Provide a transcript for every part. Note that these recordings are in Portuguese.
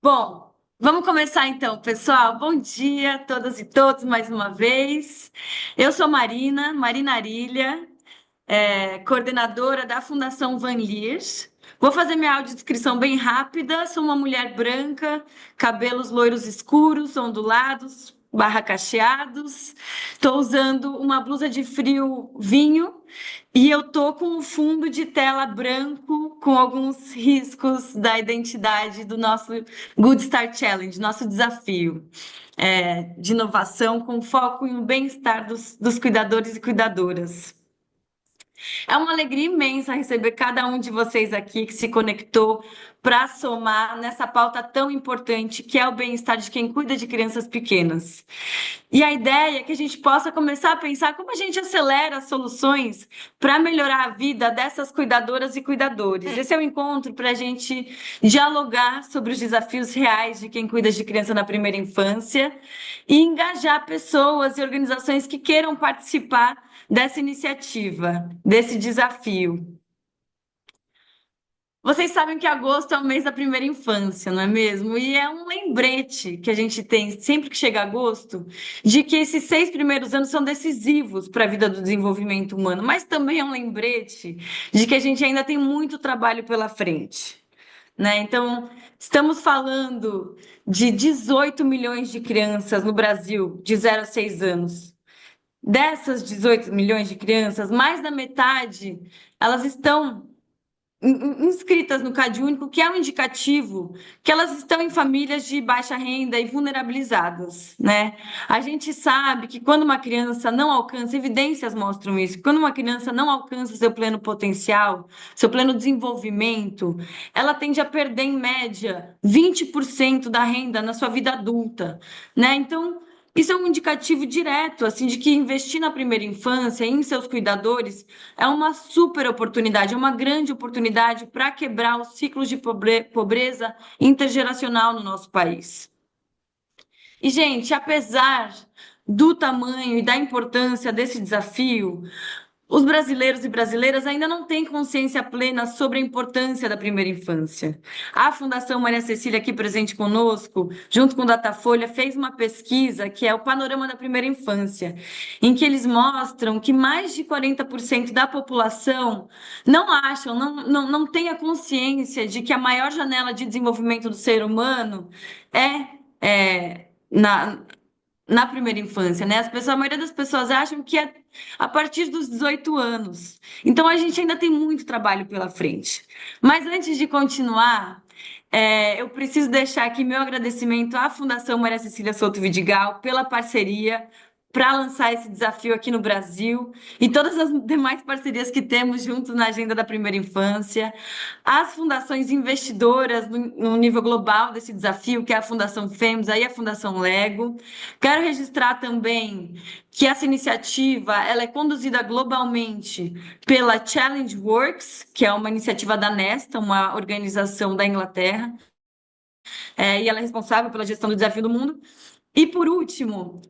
Bom, vamos começar então, pessoal. Bom dia a todas e todos mais uma vez. Eu sou Marina Arilha, coordenadora da Fundação Van Leers. Vou fazer minha audiodescrição bem rápida. Sou uma mulher branca, cabelos loiros escuros, ondulados, barra cacheados. Estou usando uma blusa de frio vinho e eu tô com um fundo de tela branco com alguns riscos da identidade do nosso Good Start Challenge, nosso desafio de inovação com foco em o bem-estar dos cuidadores e cuidadoras. É uma alegria imensa receber cada um de vocês aqui que se conectou para somar nessa pauta tão importante que é o bem-estar de quem cuida de crianças pequenas. E a ideia é que a gente possa começar a pensar como a gente acelera soluções para melhorar a vida dessas cuidadoras e cuidadores. Esse é o encontro para a gente dialogar sobre os desafios reais de quem cuida de criança na primeira infância e engajar pessoas e organizações que queiram participar dessa iniciativa, desse desafio. Vocês sabem que agosto é o mês da primeira infância, não é mesmo? E é um lembrete que a gente tem sempre que chega agosto, de que esses 6 primeiros anos são decisivos para a vida do desenvolvimento humano, mas também é um lembrete de que a gente ainda tem muito trabalho pela frente, né? Então, estamos falando de 18 milhões de crianças no Brasil de 0 a 6 anos. Dessas 18 milhões de crianças, mais da metade, elas estão inscritas no Cade Único, que é um indicativo que elas estão em famílias de baixa renda e vulnerabilizadas, né? A gente sabe que quando uma criança não alcança, evidências mostram isso, quando uma criança não alcança seu pleno potencial, seu pleno desenvolvimento, ela tende a perder, em média, 20% da renda na sua vida adulta, né? Então, isso é um indicativo direto, assim, de que investir na primeira infância, em seus cuidadores, é uma super oportunidade, é uma grande oportunidade para quebrar os ciclos de pobreza intergeracional no nosso país. E, gente, apesar do tamanho e da importância desse desafio, os brasileiros e brasileiras ainda não têm consciência plena sobre a importância da primeira infância. A Fundação Maria Cecília, aqui presente conosco, junto com o Datafolha, fez uma pesquisa que é o Panorama da Primeira Infância, em que eles mostram que mais de 40% da população não acham, não tem a consciência de que a maior janela de desenvolvimento do ser humano na primeira infância, né? A maioria das pessoas acham que é a partir dos 18 anos. Então a gente ainda tem muito trabalho pela frente. Mas antes de continuar, eu preciso deixar aqui meu agradecimento à Fundação Maria Cecília Souto Vidigal pela parceria para lançar esse desafio aqui no Brasil e todas as demais parcerias que temos juntos na agenda da primeira infância, as fundações investidoras no nível global desse desafio, que é a Fundação FEMSA e a Fundação Lego. Quero registrar também que essa iniciativa ela é conduzida globalmente pela Challenge Works, que é uma iniciativa da Nesta, uma organização da Inglaterra, e ela é responsável pela gestão do desafio do mundo. E por último,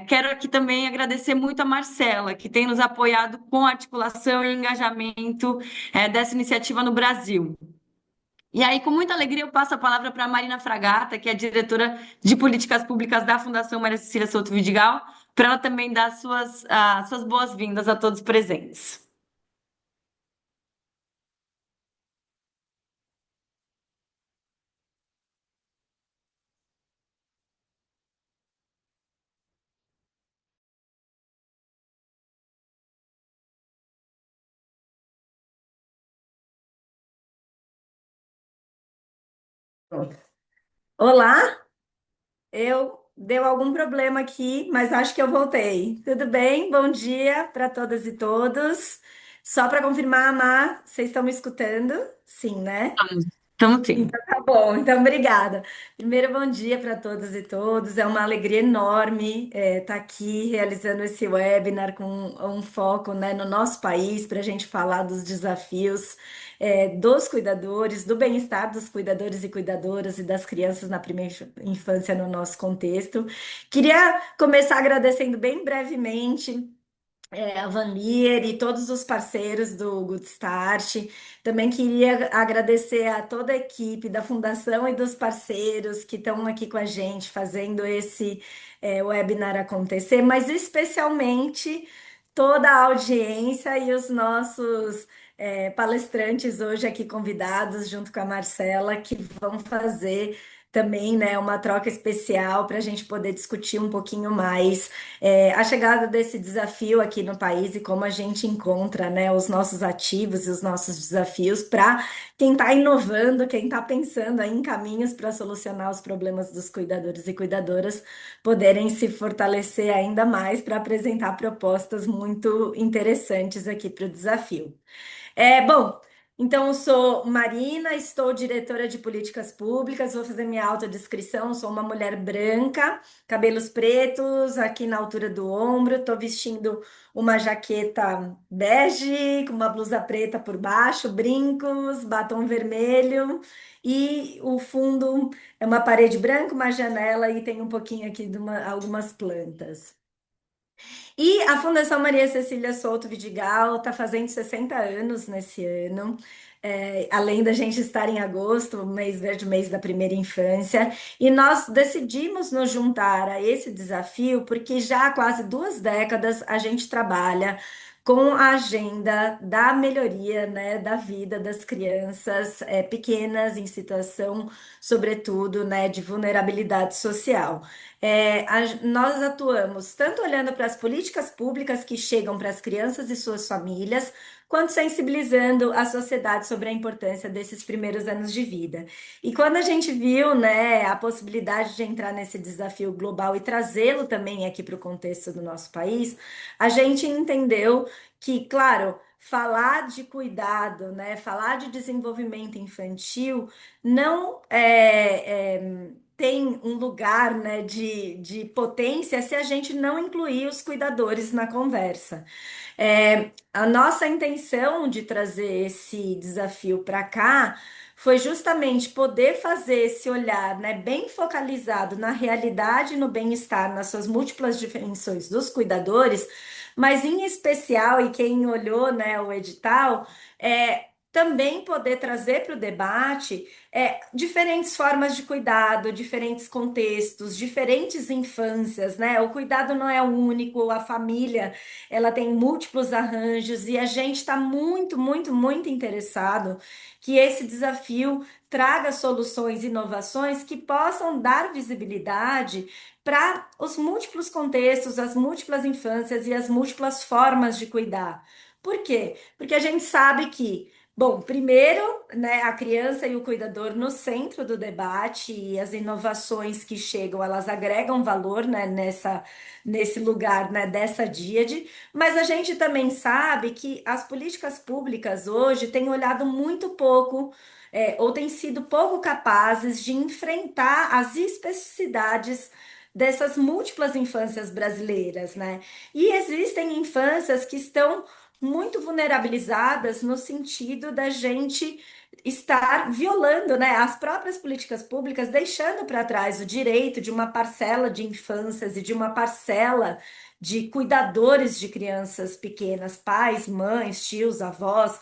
quero aqui também agradecer muito a Marcela, que tem nos apoiado com a articulação e engajamento, dessa iniciativa no Brasil. E aí, com muita alegria, eu passo a palavra para a Marina Fragata, que é diretora de políticas públicas da Fundação Maria Cecília Souto Vidigal, para ela também dar suas boas-vindas a todos presentes. Olá, eu deu algum problema aqui, mas acho que eu voltei. Tudo bem? Bom dia para todas e todos. Só para confirmar, Má, vocês estão me escutando? Sim, né? Então, sim. Então tá bom, então obrigada. Primeiro, bom dia para todas e todos. É uma alegria enorme estar aqui realizando esse webinar com um foco, né, no nosso país para a gente falar dos desafios dos cuidadores, do bem-estar dos cuidadores e cuidadoras e das crianças na primeira infância no nosso contexto. Queria começar agradecendo bem brevemente. a Van Leer e todos os parceiros do Good Start. Também queria agradecer a toda a equipe da Fundação e dos parceiros que estão aqui com a gente fazendo esse webinar acontecer, mas especialmente toda a audiência e os nossos palestrantes hoje aqui convidados, junto com a Marcela, que vão fazer também, né, uma troca especial para a gente poder discutir um pouquinho mais a chegada desse desafio aqui no país e como a gente encontra, né, os nossos ativos e os nossos desafios para quem está inovando, quem está pensando aí em caminhos para solucionar os problemas dos cuidadores e cuidadoras, poderem se fortalecer ainda mais para apresentar propostas muito interessantes aqui para o desafio. Bom, então eu sou Marina, estou diretora de políticas públicas, vou fazer minha autodescrição, sou uma mulher branca, cabelos pretos, aqui na altura do ombro, estou vestindo uma jaqueta bege, com uma blusa preta por baixo, brincos, batom vermelho, e o fundo é uma parede branca, uma janela e tem um pouquinho aqui de algumas plantas. E a Fundação Maria Cecília Souto Vidigal está fazendo 60 anos nesse ano. Além da gente estar em agosto, mês verde, mês da primeira infância, e nós decidimos nos juntar a esse desafio porque já há quase 2 décadas a gente trabalha com a agenda da melhoria, né, da vida das crianças pequenas em situação, sobretudo, né, de vulnerabilidade social. Nós atuamos tanto olhando para as políticas públicas que chegam para as crianças e suas famílias, quanto sensibilizando a sociedade sobre a importância desses primeiros anos de vida. E quando a gente viu, né, a possibilidade de entrar nesse desafio global e trazê-lo também aqui para o contexto do nosso país, a gente entendeu que, claro, falar de cuidado, né, falar de desenvolvimento infantil não tem um lugar, né, de potência se a gente não incluir os cuidadores na conversa. A nossa intenção de trazer esse desafio para cá foi justamente poder fazer esse olhar, né, bem focalizado na realidade e no bem-estar, nas suas múltiplas dimensões dos cuidadores, mas em especial, e quem olhou, né, o edital, também poder trazer para o debate diferentes formas de cuidado, diferentes contextos, diferentes infâncias, né? O cuidado não é único, a família ela tem múltiplos arranjos e a gente está muito, muito, muito interessado que esse desafio traga soluções e inovações que possam dar visibilidade para os múltiplos contextos, as múltiplas infâncias e as múltiplas formas de cuidar. Por quê? Porque a gente sabe que, bom, primeiro, né, a criança e o cuidador no centro do debate e as inovações que chegam, elas agregam valor, né, nesse lugar, né, dessa díade, mas a gente também sabe que as políticas públicas hoje têm olhado muito pouco, ou têm sido pouco capazes de enfrentar as especificidades dessas múltiplas infâncias brasileiras, né? E existem infâncias que estão muito vulnerabilizadas no sentido da gente estar violando, né, as próprias políticas públicas, deixando para trás o direito de uma parcela de infâncias e de uma parcela de cuidadores de crianças pequenas, pais, mães, tios, avós,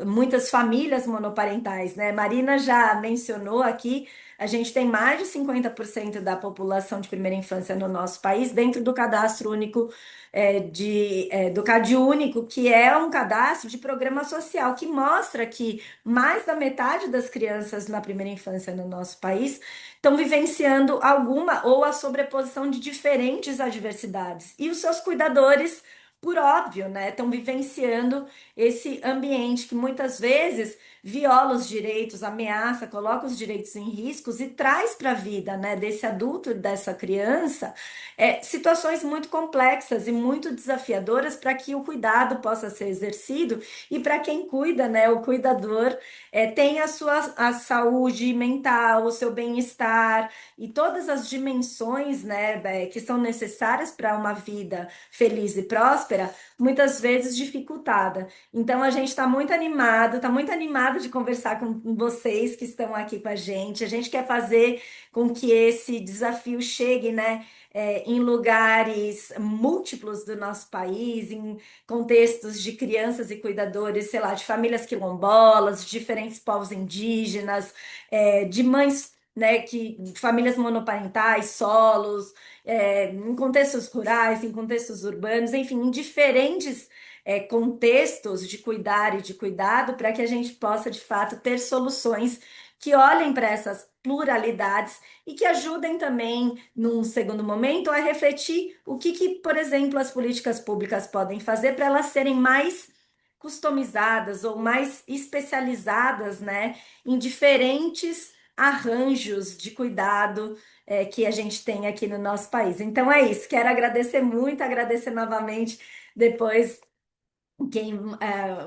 muitas famílias monoparentais, né? Marina já mencionou aqui. A gente tem mais de 50% da população de primeira infância no nosso país dentro do cadastro único do CadÚnico, que é um cadastro de programa social que mostra que mais da metade das crianças na primeira infância no nosso país estão vivenciando alguma ou a sobreposição de diferentes adversidades. E os seus cuidadores, por óbvio, né, estão vivenciando esse ambiente que muitas vezes viola os direitos, ameaça, coloca os direitos em riscos e traz para a vida, né, desse adulto e dessa criança situações muito complexas e muito desafiadoras para que o cuidado possa ser exercido e para quem cuida, né, o cuidador tenha a saúde mental, o seu bem-estar e todas as dimensões, né, que são necessárias para uma vida feliz e próspera próspera, muitas vezes dificultada. Então a gente está muito animado de conversar com vocês que estão aqui com a gente. A gente quer fazer com que esse desafio chegue, né, em lugares múltiplos do nosso país, em contextos de crianças e cuidadores, sei lá, de famílias quilombolas, de diferentes povos indígenas, de mães, né, famílias monoparentais, solos, em contextos rurais, em contextos urbanos, enfim, em diferentes contextos de cuidar e de cuidado, para que a gente possa, de fato, ter soluções que olhem para essas pluralidades e que ajudem também, num segundo momento, a refletir por exemplo, as políticas públicas podem fazer para elas serem mais customizadas ou mais especializadas, né, em diferentes arranjos de cuidado que a gente tem aqui no nosso país. Então é isso. Quero agradecer muito, agradecer novamente depois quem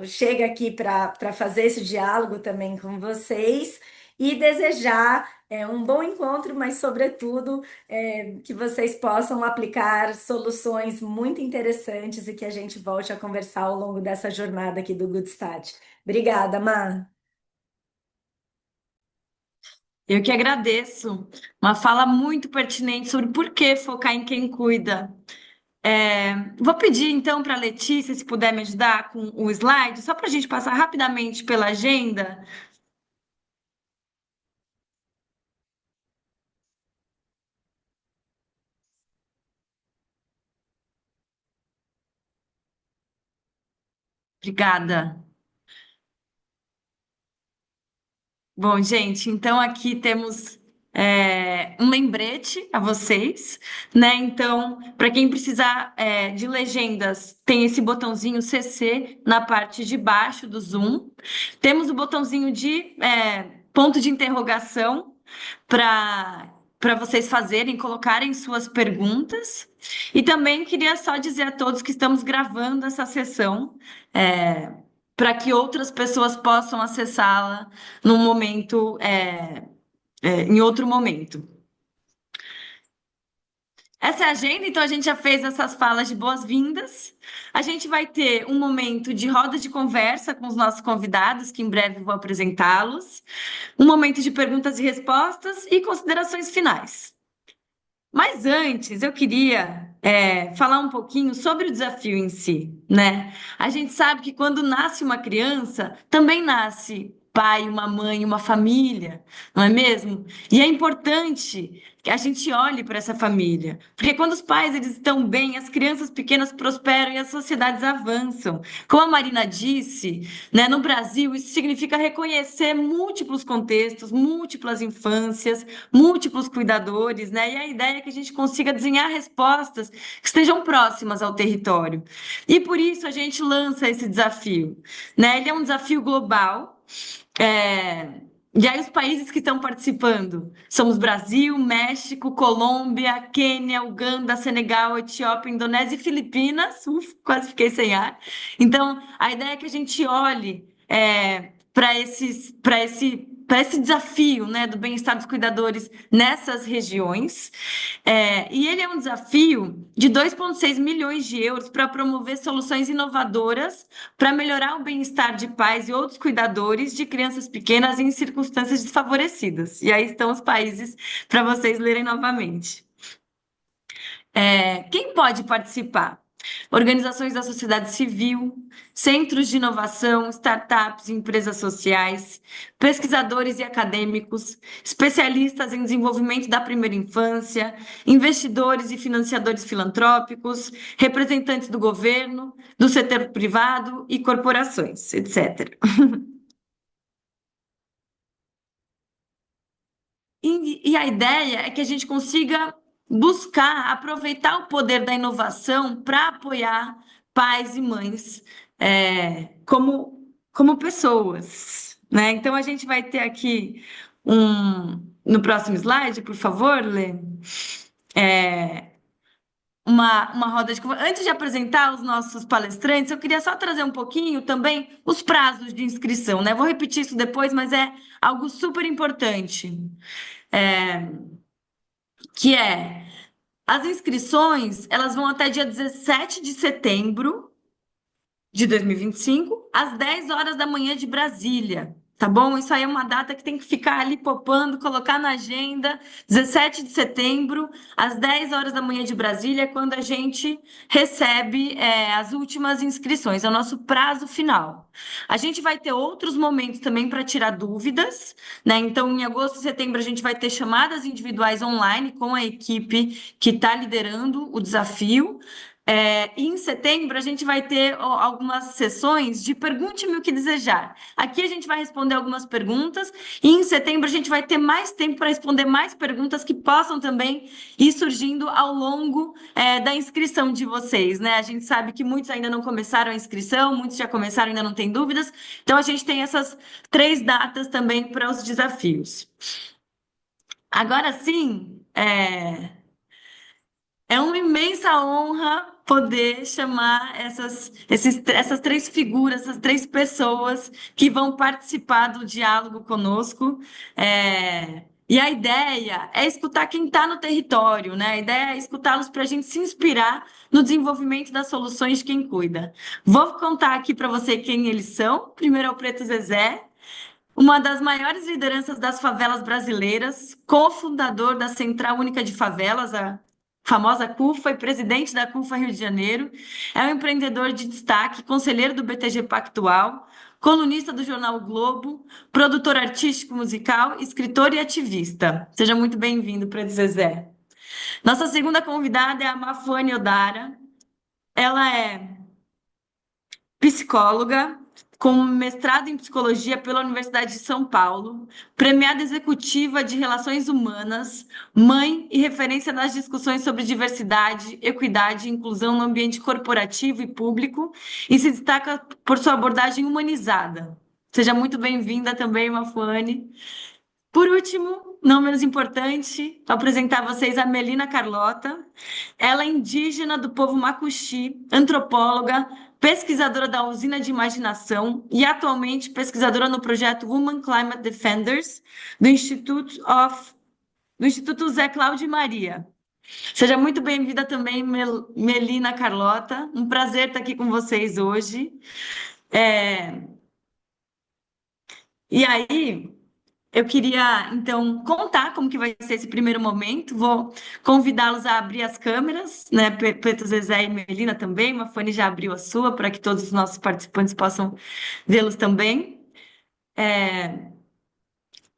chega aqui para fazer esse diálogo também com vocês e desejar um bom encontro, mas, sobretudo, que vocês possam aplicar soluções muito interessantes e que a gente volte a conversar ao longo dessa jornada aqui do Good Start. Obrigada, Mar. Eu que agradeço. Uma fala muito pertinente sobre por que focar em quem cuida. Vou pedir então para a Letícia, se puder me ajudar com o slide, só para a gente passar rapidamente pela agenda. Obrigada. Bom, gente, então aqui temos um lembrete a vocês, né? Então, para quem precisar de legendas, tem esse botãozinho CC na parte de baixo do Zoom. Temos o botãozinho de ponto de interrogação para vocês fazerem, colocarem suas perguntas. E também queria só dizer a todos que estamos gravando essa sessão. Para que outras pessoas possam acessá-la num momento, em outro momento. Essa é a agenda, então a gente já fez essas falas de boas-vindas. A gente vai ter um momento de roda de conversa com os nossos convidados, que em breve vou apresentá-los, um momento de perguntas e respostas e considerações finais. Mas antes, eu queria falar um pouquinho sobre o desafio em si, né? A gente sabe que quando nasce uma criança, também nasce pai, uma mãe, uma família, não é mesmo? E é importante que a gente olhe para essa família, porque quando os pais eles estão bem, as crianças pequenas prosperam e as sociedades avançam. Como a Marina disse, né, no Brasil, isso significa reconhecer múltiplos contextos, múltiplas infâncias, múltiplos cuidadores, né? E a ideia é que a gente consiga desenhar respostas que estejam próximas ao território. E por isso a gente lança esse desafio, né? Ele é um desafio global. E aí os países que estão participando somos Brasil, México, Colômbia, Quênia, Uganda, Senegal, Etiópia, Indonésia e Filipinas. Quase fiquei sem ar. Então, a ideia é que a gente olhe para esse desafio, né, do bem-estar dos cuidadores nessas regiões. E ele é um desafio de 2,6 milhões de euros para promover soluções inovadoras para melhorar o bem-estar de pais e outros cuidadores de crianças pequenas em circunstâncias desfavorecidas. E aí estão os países para vocês lerem novamente. Quem pode participar? Organizações da sociedade civil, centros de inovação, startups e empresas sociais, pesquisadores e acadêmicos, especialistas em desenvolvimento da primeira infância, investidores e financiadores filantrópicos, representantes do governo, do setor privado e corporações, etc. E a ideia é que a gente consiga buscar aproveitar o poder da inovação para apoiar pais e mães como pessoas, né? Então a gente vai ter aqui no próximo slide, por favor, Lê, uma roda de conversa. Antes de apresentar os nossos palestrantes, eu queria só trazer um pouquinho também os prazos de inscrição, né? Vou repetir isso depois, mas é algo super importante. É, que é As inscrições, elas vão até dia 17 de setembro de 2025, às 10 horas da manhã de Brasília. Tá bom? Isso aí é uma data que tem que ficar ali popando, colocar na agenda. 17 de setembro, às 10 horas da manhã de Brasília, é quando a gente recebe as últimas inscrições, é o nosso prazo final. A gente vai ter outros momentos também para tirar dúvidas, né? Então, em agosto e setembro, a gente vai ter chamadas individuais online com a equipe que está liderando o desafio. E em setembro a gente vai ter algumas sessões de pergunte-me o que desejar. Aqui a gente vai responder algumas perguntas e em setembro a gente vai ter mais tempo para responder mais perguntas que possam também ir surgindo ao longo da inscrição de vocês, né? A gente sabe que muitos ainda não começaram a inscrição, muitos já começaram e ainda não têm dúvidas. Então a gente tem essas 3 datas também para os desafios. Agora sim, é uma imensa honra poder chamar essas 3 figuras, essas 3 pessoas que vão participar do diálogo conosco. E a ideia é escutar quem está no território, né? A ideia é escutá-los para a gente se inspirar no desenvolvimento das soluções de quem cuida. Vou contar aqui para você quem eles são. Primeiro é o Preto Zezé, uma das maiores lideranças das favelas brasileiras, cofundador da Central Única de Favelas, a famosa CUFA, e presidente da CUFA Rio de Janeiro. É um empreendedor de destaque, conselheiro do BTG Pactual, colunista do jornal o Globo, produtor artístico musical, escritor e ativista. Seja muito bem-vindo, Preto Zezé. Nossa segunda convidada é a Mafane Odara. Ela é psicóloga, com mestrado em psicologia pela Universidade de São Paulo, premiada executiva de Relações Humanas, mãe e referência nas discussões sobre diversidade, equidade e inclusão no ambiente corporativo e público, e se destaca por sua abordagem humanizada. Seja muito bem-vinda também, Mafuane. Por último, não menos importante, vou apresentar a vocês a Melina Carlota. Ela é indígena do povo Macuxi, antropóloga, pesquisadora da Usina de Imaginação e atualmente pesquisadora no projeto Women Climate Defenders do Instituto Zé Cláudio Maria. Seja muito bem-vinda também, Melina Carlota. Um prazer estar aqui com vocês hoje. É, E aí, eu queria, então, contar como que vai ser esse primeiro momento. Vou convidá-los a abrir as câmeras, né? Preto Zezé e Melina também. Uma Fone já abriu a sua, para que todos os nossos participantes possam vê-los também.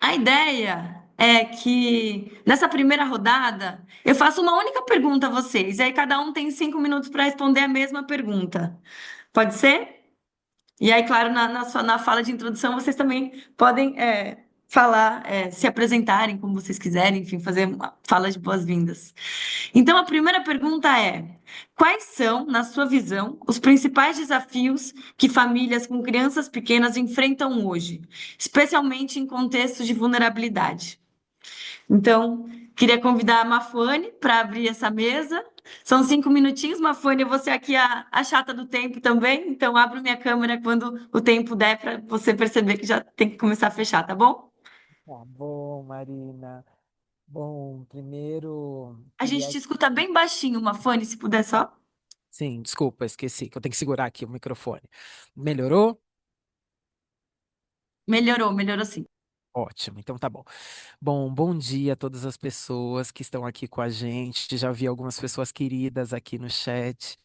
A ideia é que, nessa primeira rodada, eu faço uma única pergunta a vocês, e aí cada um tem 5 minutos para responder a mesma pergunta. Pode ser? E aí, claro, na fala de introdução, vocês também podem falar, se apresentarem como vocês quiserem, enfim, fazer uma fala de boas-vindas. Então, a primeira pergunta é: quais são, na sua visão, os principais desafios que famílias com crianças pequenas enfrentam hoje, especialmente em contextos de vulnerabilidade? Então, queria convidar a Mafone para abrir essa mesa. São 5 minutinhos, Mafone, eu vou ser aqui a chata do tempo também, então abro minha câmera quando o tempo der para você perceber que já tem que começar a fechar, tá bom? Tá bom, Marina. Bom, primeiro A gente queria. te escuta bem baixinho, Mafone, se puder só. Sim, desculpa, esqueci que eu tenho que segurar aqui o microfone. Melhorou? Melhorou, melhorou sim. Ótimo, então tá bom. Bom dia a todas as pessoas que estão aqui com a gente. Já vi algumas pessoas queridas aqui no chat.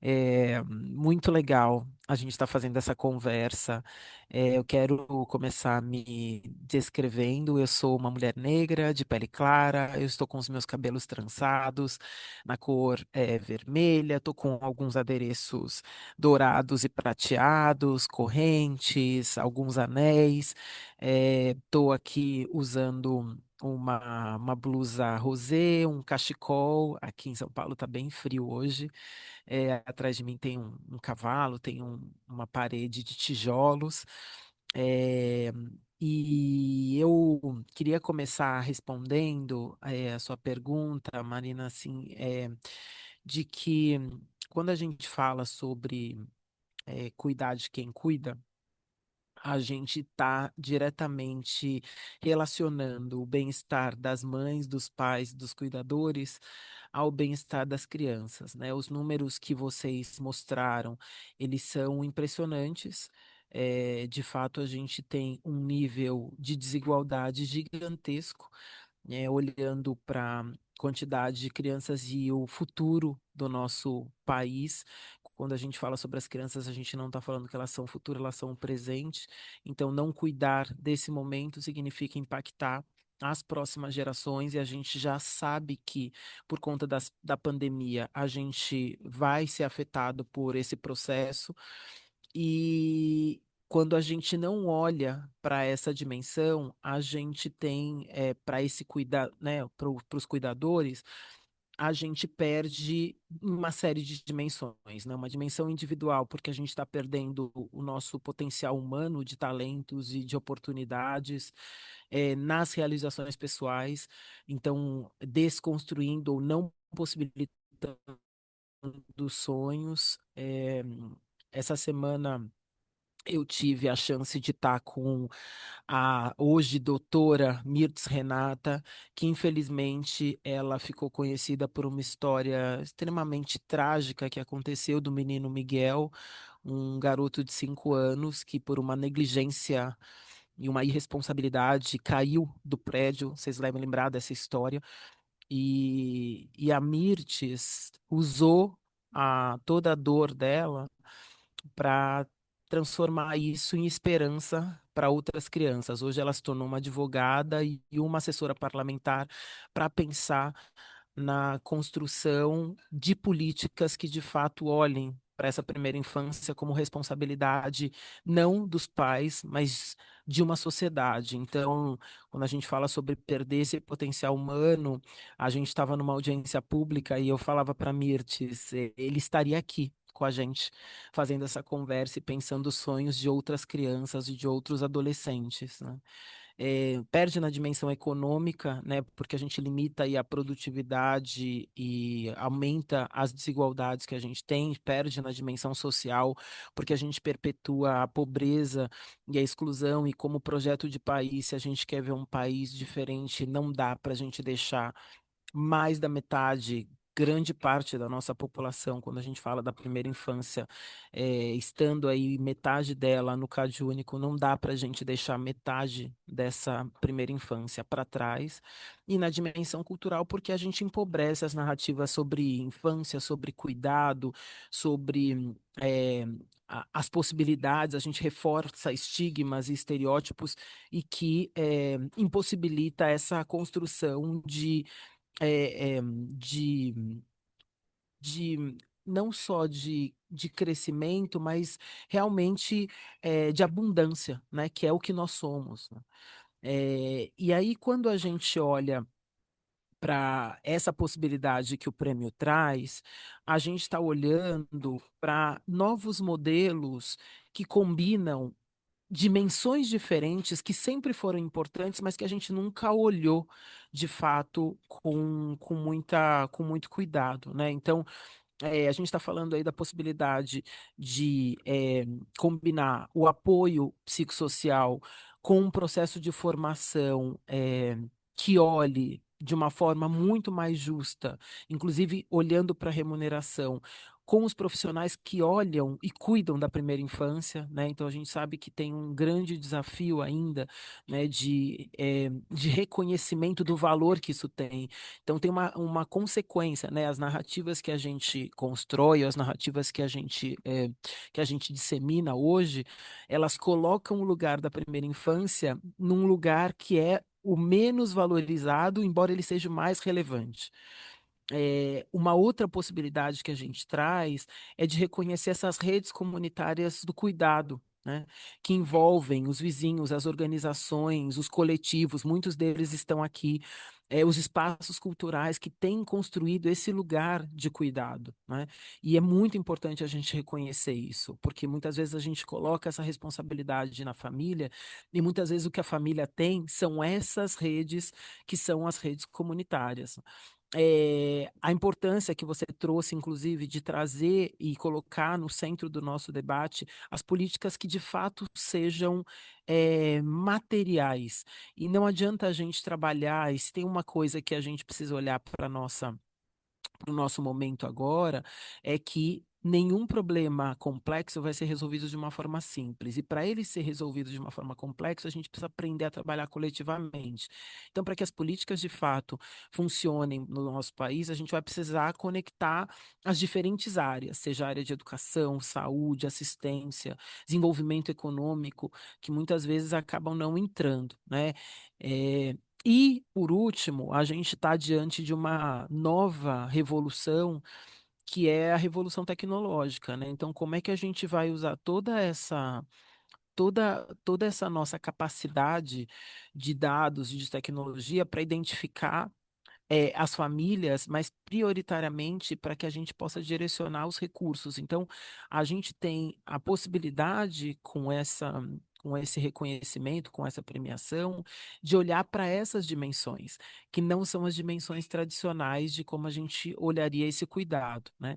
É muito legal a gente estar fazendo essa conversa. Eu quero começar me descrevendo. Eu sou uma mulher negra, de pele clara, eu estou com os meus cabelos trançados, na cor vermelha, estou com alguns adereços dourados e prateados, correntes, alguns anéis. Estou aqui usando uma blusa rosé, um cachecol. Aqui em São Paulo está bem frio hoje. Atrás de mim tem um cavalo, tem uma parede de tijolos. É, e eu queria começar respondendo a sua pergunta, Marina, assim, de que quando a gente fala sobre cuidar de quem cuida, a gente está diretamente relacionando o bem-estar das mães, dos pais, dos cuidadores ao bem-estar das crianças, né? Os números que vocês mostraram, eles são impressionantes. De fato, a gente tem um nível de desigualdade gigantesco, olhando para quantidade de crianças e o futuro do nosso país. Quando a gente fala sobre as crianças, a gente não está falando que elas são o futuro, elas são o presente. Então, não cuidar desse momento significa impactar as próximas gerações, e a gente já sabe que, por conta da pandemia, a gente vai ser afetado por esse processo. E quando a gente não olha para essa dimensão, a gente tem, para esse cuidar, né, para os cuidadores, a gente perde uma série de dimensões, né? Uma dimensão individual, porque a gente está perdendo o nosso potencial humano de talentos e de oportunidades, nas realizações pessoais, então desconstruindo ou não possibilitando sonhos. Essa semana eu tive a chance de estar com a hoje doutora Mirtz Renata, que infelizmente ela ficou conhecida por uma história extremamente trágica que aconteceu do menino Miguel, um garoto de 5 anos que por uma negligência e uma irresponsabilidade caiu do prédio. Vocês devem lembrar dessa história. E a Mirtz usou toda a dor dela para transformar isso em esperança para outras crianças. Hoje ela se tornou uma advogada e uma assessora parlamentar para pensar na construção de políticas que de fato olhem para essa primeira infância como responsabilidade não dos pais, mas de uma sociedade. Então, quando a gente fala sobre perder esse potencial humano, a gente estava numa audiência pública e eu falava para Mirtes, ele estaria aqui com a gente, fazendo essa conversa e pensando os sonhos de outras crianças e de outros adolescentes, né? Perde na dimensão econômica, né, porque a gente limita aí a produtividade e aumenta as desigualdades que a gente tem, perde na dimensão social, porque a gente perpetua a pobreza e a exclusão, e como projeto de país, se a gente quer ver um país diferente, não dá para a gente deixar mais da metade, grande parte da nossa população, quando a gente fala da primeira infância, estando aí metade dela no Cade Único, não dá para a gente deixar metade dessa primeira infância para trás. E na dimensão cultural, porque a gente empobrece as narrativas sobre infância, sobre cuidado, sobre as possibilidades, a gente reforça estigmas e estereótipos e que impossibilita essa construção de, de não só de crescimento, mas realmente de abundância, né? Que é o que nós somos, né? E aí, quando a gente olha para essa possibilidade que o prêmio traz, a gente está olhando para novos modelos que combinam dimensões diferentes que sempre foram importantes, mas que a gente nunca olhou de fato com muito cuidado, né? Então, a gente está falando aí da possibilidade de combinar o apoio psicossocial com um processo de formação que olhe de uma forma muito mais justa, inclusive olhando para a remuneração, com os profissionais que olham e cuidam da primeira infância, né? Então a gente sabe que tem um grande desafio ainda, né, de reconhecimento do valor que isso tem. Então tem uma consequência, né? As narrativas que a gente constrói, as narrativas que a gente dissemina hoje, elas colocam o lugar da primeira infância num lugar que é o menos valorizado, embora ele seja o mais relevante. Uma outra possibilidade que a gente traz é de reconhecer essas redes comunitárias do cuidado, né, que envolvem os vizinhos, as organizações, os coletivos, muitos deles estão aqui, os espaços culturais que têm construído esse lugar de cuidado, né? E é muito importante a gente reconhecer isso, porque muitas vezes a gente coloca essa responsabilidade na família, e muitas vezes o que a família tem são essas redes que são as redes comunitárias. a importância que você trouxe, inclusive, de trazer e colocar no centro do nosso debate as políticas que de fato sejam materiais. E não adianta a gente trabalhar, e se tem uma coisa que a gente precisa olhar para o nosso momento agora, é que nenhum problema complexo vai ser resolvido de uma forma simples. E para ele ser resolvido de uma forma complexa, a gente precisa aprender a trabalhar coletivamente. Então, para que as políticas de fato funcionem no nosso país, a gente vai precisar conectar as diferentes áreas, seja a área de educação, saúde, assistência, desenvolvimento econômico, que muitas vezes acabam não entrando, né? É, e, por último, a gente está diante de uma nova revolução, que é a revolução tecnológica, né? Então, como é que a gente vai usar toda essa nossa capacidade de dados e de tecnologia para identificar as famílias, mas prioritariamente para que a gente possa direcionar os recursos. Então, a gente tem a possibilidade com esse reconhecimento, com essa premiação, de olhar para essas dimensões, que não são as dimensões tradicionais de como a gente olharia esse cuidado, né?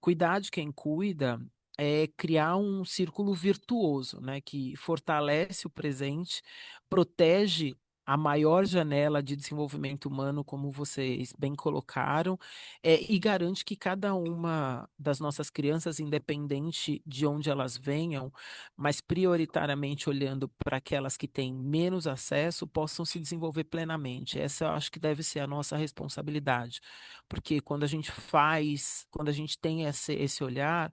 Cuidar de quem cuida é criar um círculo virtuoso, né, que fortalece o presente, protege a maior janela de desenvolvimento humano, como vocês bem colocaram, e garante que cada uma das nossas crianças, independente de onde elas venham, mas prioritariamente olhando para aquelas que têm menos acesso, possam se desenvolver plenamente. Essa eu acho que deve ser a nossa responsabilidade. Porque quando a gente tem esse olhar,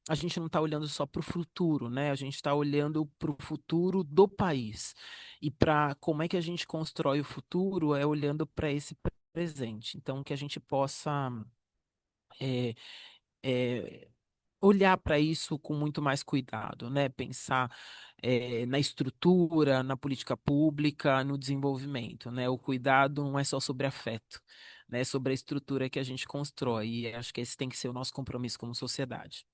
a gente não está olhando só para o futuro, né? A gente está olhando para o futuro do país. E para como é que a gente constrói o futuro é olhando para esse presente. Então, que a gente possa é, é, olhar para isso com muito mais cuidado, né? Pensar na estrutura, na política pública, no desenvolvimento, né? O cuidado não é só sobre afeto, né? É sobre a estrutura que a gente constrói. E acho que esse tem que ser o nosso compromisso como sociedade.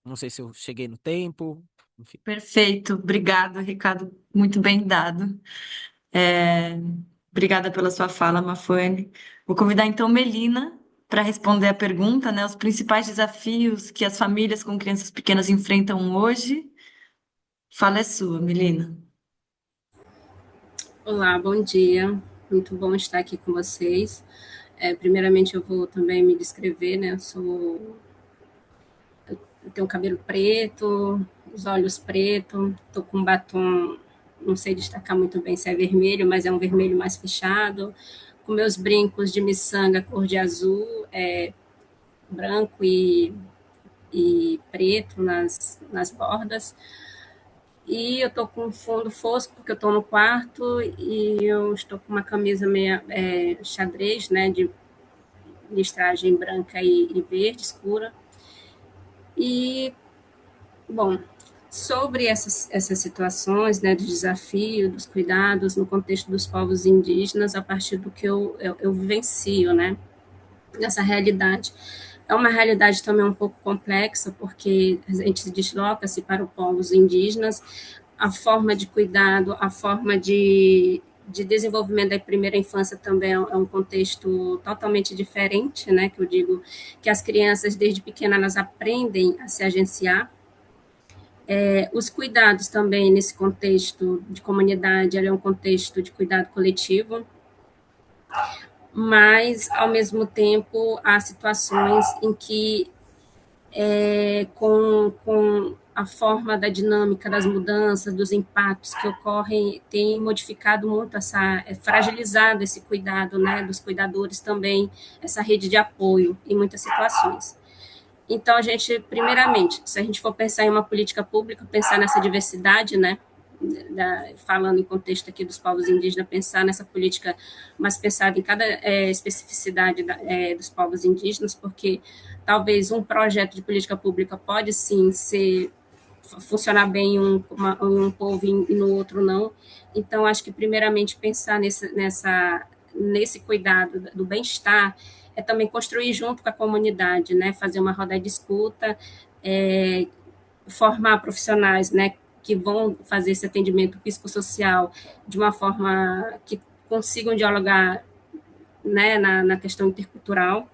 Não sei se eu cheguei no tempo, enfim. Perfeito, obrigado, recado muito bem dado. É, Obrigada pela sua fala, Mafane. Vou convidar então Melina para responder a pergunta, né? Os principais desafios que as famílias com crianças pequenas enfrentam hoje. Fala é sua, Melina. Olá, bom dia. Muito bom estar aqui com vocês. Primeiramente, eu vou também me descrever, né? Eu tenho cabelo preto, os olhos pretos, estou com batom, não sei destacar muito bem se é vermelho, mas é um vermelho mais fechado, com meus brincos de miçanga cor de azul, branco e preto nas bordas. E eu estou com um fundo fosco, porque eu estou no quarto, e eu estou com uma camisa meia xadrez, né, de listragem branca e verde escura. E, bom, sobre essas situações, né, do desafio, dos cuidados no contexto dos povos indígenas, a partir do que eu vivencio, né, nessa realidade. É uma realidade também um pouco complexa, porque a gente se desloca-se para os povos indígenas, a forma de cuidado, a forma de desenvolvimento da primeira infância também é um contexto totalmente diferente, né? Que eu digo que as crianças, desde pequenas, elas aprendem a se agenciar. Os cuidados também, nesse contexto de comunidade, ele é um contexto de cuidado coletivo, mas, ao mesmo tempo, há situações em que com a forma da dinâmica das mudanças, dos impactos que ocorrem, tem modificado muito fragilizado esse cuidado, né, dos cuidadores também, essa rede de apoio em muitas situações. Então, a gente, primeiramente, se a gente for pensar em uma política pública, pensar nessa diversidade, né, falando em contexto aqui dos povos indígenas, pensar nessa política, mas pensar em cada especificidade dos povos indígenas, porque talvez um projeto de política pública pode sim funcionar bem em um povo e no outro não. Então, acho que primeiramente pensar nesse cuidado do bem-estar é também construir junto com a comunidade, né? Fazer uma roda de escuta, formar profissionais, né, que vão fazer esse atendimento psicossocial de uma forma que consigam dialogar né, na questão intercultural,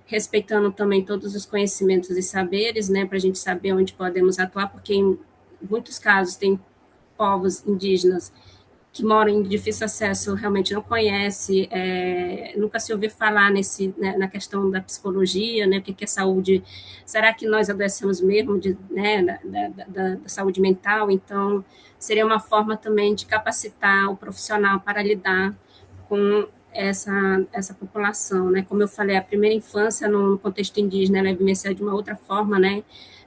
respeitando também todos os conhecimentos e saberes, né, para a gente saber onde podemos atuar, porque em muitos casos tem povos indígenas que moram em difícil acesso realmente não conhece, nunca se ouviu falar né, na questão da psicologia, né, o que é saúde, será que nós adoecemos mesmo né, da saúde mental? Então, seria uma forma também de capacitar o profissional para lidar com essa população, né? Como eu falei, a primeira infância no contexto indígena ela é vivenciada de uma outra forma, né?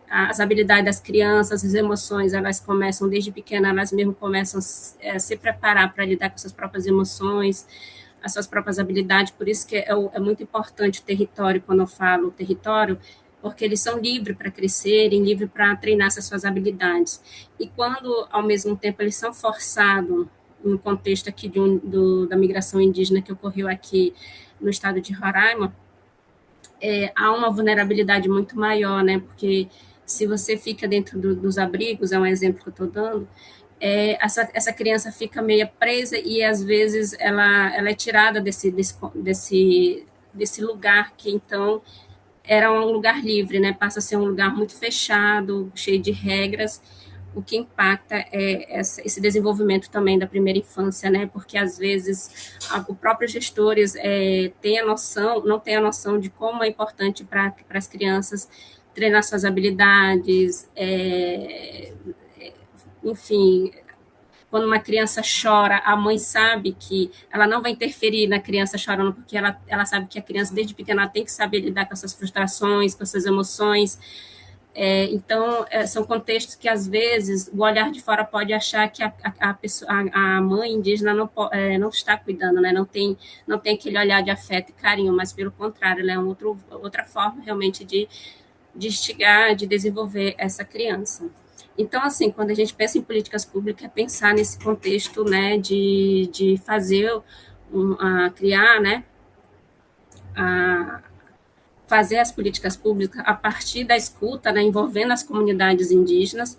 As habilidades das crianças, as emoções, elas começam desde pequena, elas mesmo começam a se preparar para lidar com suas próprias emoções, as suas próprias habilidades, por isso que é muito importante o território, quando eu falo território, porque eles são livres para crescerem, livres para treinar essas suas habilidades. E quando, ao mesmo tempo, eles são forçados, no contexto aqui da migração indígena que ocorreu aqui no estado de Roraima, há uma vulnerabilidade muito maior, né? Porque se você fica dentro dos abrigos, é um exemplo que eu estou dando, essa criança fica meio presa e às vezes ela é tirada desse lugar que então era um lugar livre, né? Passa a ser um lugar muito fechado, cheio de regras, o que impacta esse desenvolvimento também da primeira infância, né? Porque às vezes os próprios gestores não têm a noção de como é importante para as crianças treinar suas habilidades, enfim, quando uma criança chora, a mãe sabe que ela não vai interferir na criança chorando, porque ela sabe que a criança, desde pequena, tem que saber lidar com as suas frustrações, com as suas emoções. Então, são contextos que, às vezes, o olhar de fora pode achar que a mãe indígena não está cuidando, né? Não tem aquele olhar de afeto e carinho, mas, pelo contrário, ela é outra forma, realmente, de instigar, de desenvolver essa criança. Então, assim, quando a gente pensa em políticas públicas, é pensar nesse contexto, né, de fazer, criar, né, a, fazer as políticas públicas a partir da escuta, né, envolvendo as comunidades indígenas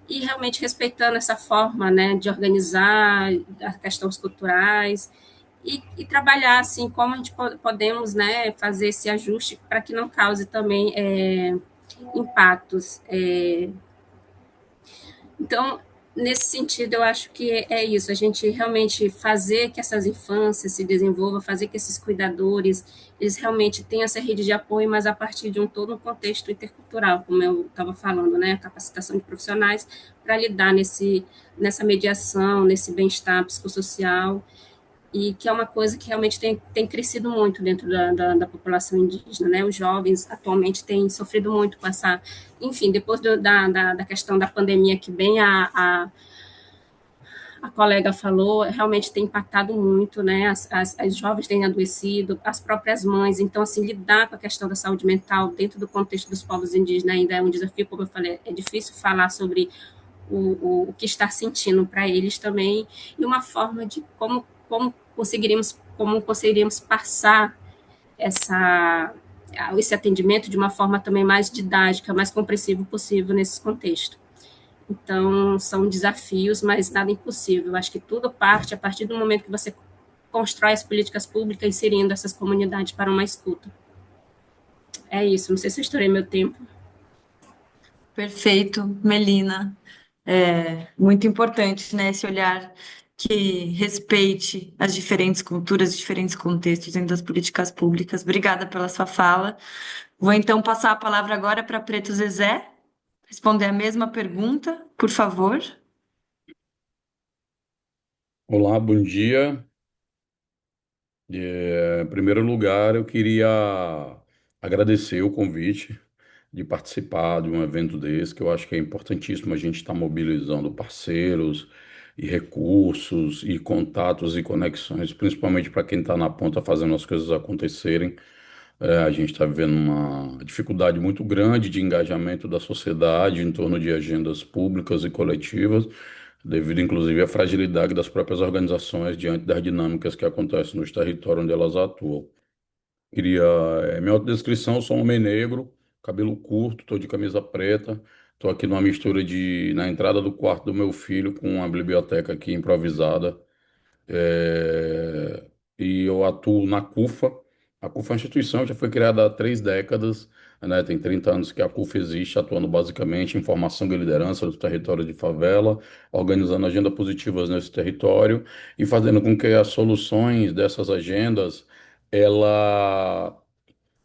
e realmente respeitando essa forma, né, de organizar as questões culturais e trabalhar, assim, como a gente podemos, né, fazer esse ajuste para que não cause também impactos. Então, nesse sentido, eu acho que é isso, a gente realmente fazer que essas infâncias se desenvolvam, fazer que esses cuidadores, eles realmente tenham essa rede de apoio, mas a partir de todo um contexto intercultural, como eu estava falando, né, a capacitação de profissionais para lidar nessa mediação, nesse bem-estar psicossocial, e que é uma coisa que realmente tem crescido muito dentro da população indígena, né? Os jovens atualmente têm sofrido muito com essa, enfim, depois da questão da pandemia que bem a colega falou, realmente tem impactado muito, né? As jovens têm adoecido, as próprias mães, então, assim, lidar com a questão da saúde mental dentro do contexto dos povos indígenas ainda é um desafio, como eu falei, é difícil falar sobre o que está sentindo para eles também, e uma forma de como conseguiríamos passar esse atendimento de uma forma também mais didática, mais compreensível possível nesse contexto. Então, são desafios, mas nada impossível. Acho que tudo parte a partir do momento que você constrói as políticas públicas, inserindo essas comunidades para uma escuta. É isso, não sei se eu estourei meu tempo. Perfeito, Melina. É muito importante, né, esse olhar que respeite as diferentes culturas, diferentes contextos dentro das políticas públicas. Obrigada pela sua fala. Vou então passar a palavra agora para Preto Zezé, responder a mesma pergunta, por favor. Olá, bom dia. Em primeiro lugar, eu queria agradecer o convite de participar de um evento desse, que eu acho que é importantíssimo a gente estar mobilizando parceiros e recursos e contatos e conexões, principalmente para quem está na ponta fazendo as coisas acontecerem. A gente está vivendo uma dificuldade muito grande de engajamento da sociedade em torno de agendas públicas e coletivas, devido inclusive à fragilidade das próprias organizações diante das dinâmicas que acontecem nos territórios onde elas atuam. Queria, minha autodescrição, eu sou um homem negro, cabelo curto, estou de camisa preta, estou aqui numa mistura na entrada do quarto do meu filho com uma biblioteca aqui improvisada. e eu atuo na CUFA. A CUFA é uma instituição que já foi criada há 3 décadas, né? Tem 30 anos que a CUFA existe, atuando basicamente em formação de liderança dos territórios de favela, organizando agendas positivas nesse território e fazendo com que as soluções dessas agendas ela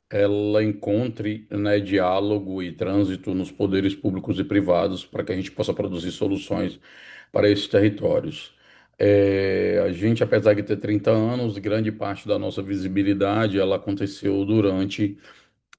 ela encontre, né, diálogo e trânsito nos poderes públicos e privados para que a gente possa produzir soluções para esses territórios. A gente, apesar de ter 30 anos, grande parte da nossa visibilidade ela aconteceu durante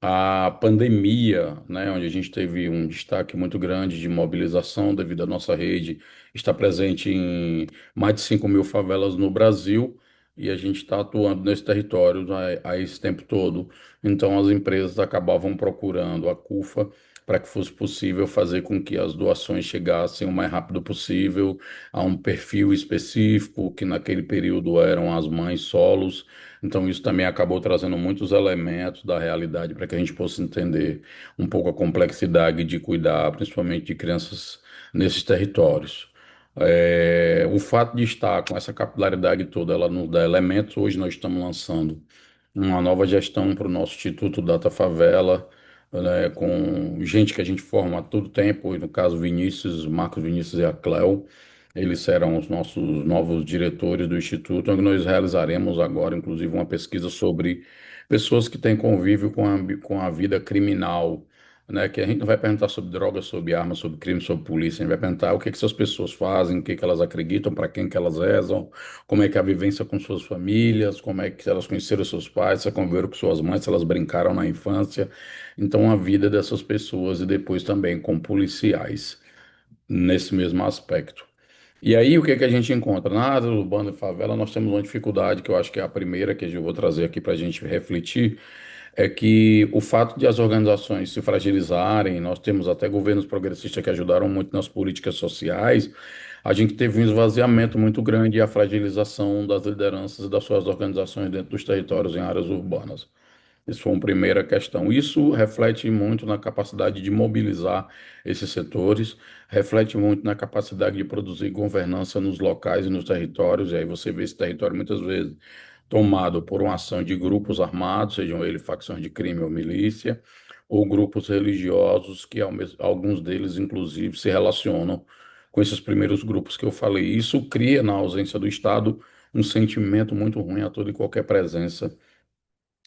a pandemia, né, onde a gente teve um destaque muito grande de mobilização devido à nossa rede estar presente em mais de 5 mil favelas no Brasil e a gente está atuando nesse território há esse tempo todo. Então, as empresas acabavam procurando a CUFA para que fosse possível fazer com que as doações chegassem o mais rápido possível a um perfil específico, que naquele período eram as mães solos. Então, isso também acabou trazendo muitos elementos da realidade para que a gente possa entender um pouco a complexidade de cuidar, principalmente de crianças nesses territórios. O fato de estar com essa capilaridade toda, ela nos dá elementos. Hoje nós estamos lançando uma nova gestão para o nosso Instituto Data Favela, né, com gente que a gente forma a todo tempo, e no caso Vinícius, Marcos Vinícius e a Cléo. Eles serão os nossos novos diretores do Instituto, onde nós realizaremos agora, inclusive, uma pesquisa sobre pessoas que têm convívio com a vida criminal, né? Que a gente não vai perguntar sobre drogas, sobre armas, sobre crime, sobre polícia, a gente vai perguntar o que que essas pessoas fazem, o que que elas acreditam, para quem que elas rezam, como é que é a vivência com suas famílias, como é que elas conheceram seus pais, se conviveram com suas mães, se elas brincaram na infância. Então, a vida dessas pessoas e depois também com policiais nesse mesmo aspecto. E aí, o que que a gente encontra? Na área urbana e favela, nós temos uma dificuldade que eu acho que é a primeira que eu vou trazer aqui para a gente refletir, é que o fato de as organizações se fragilizarem, nós temos até governos progressistas que ajudaram muito nas políticas sociais, a gente teve um esvaziamento muito grande e a fragilização das lideranças e das suas organizações dentro dos territórios em áreas urbanas. Isso foi uma primeira questão. Isso reflete muito na capacidade de mobilizar esses setores, reflete muito na capacidade de produzir governança nos locais e nos territórios. E aí você vê esse território muitas vezes tomado por uma ação de grupos armados, sejam eles facções de crime ou milícia, ou grupos religiosos que alguns deles, inclusive, se relacionam com esses primeiros grupos que eu falei. Isso cria, na ausência do Estado, um sentimento muito ruim a toda e qualquer presença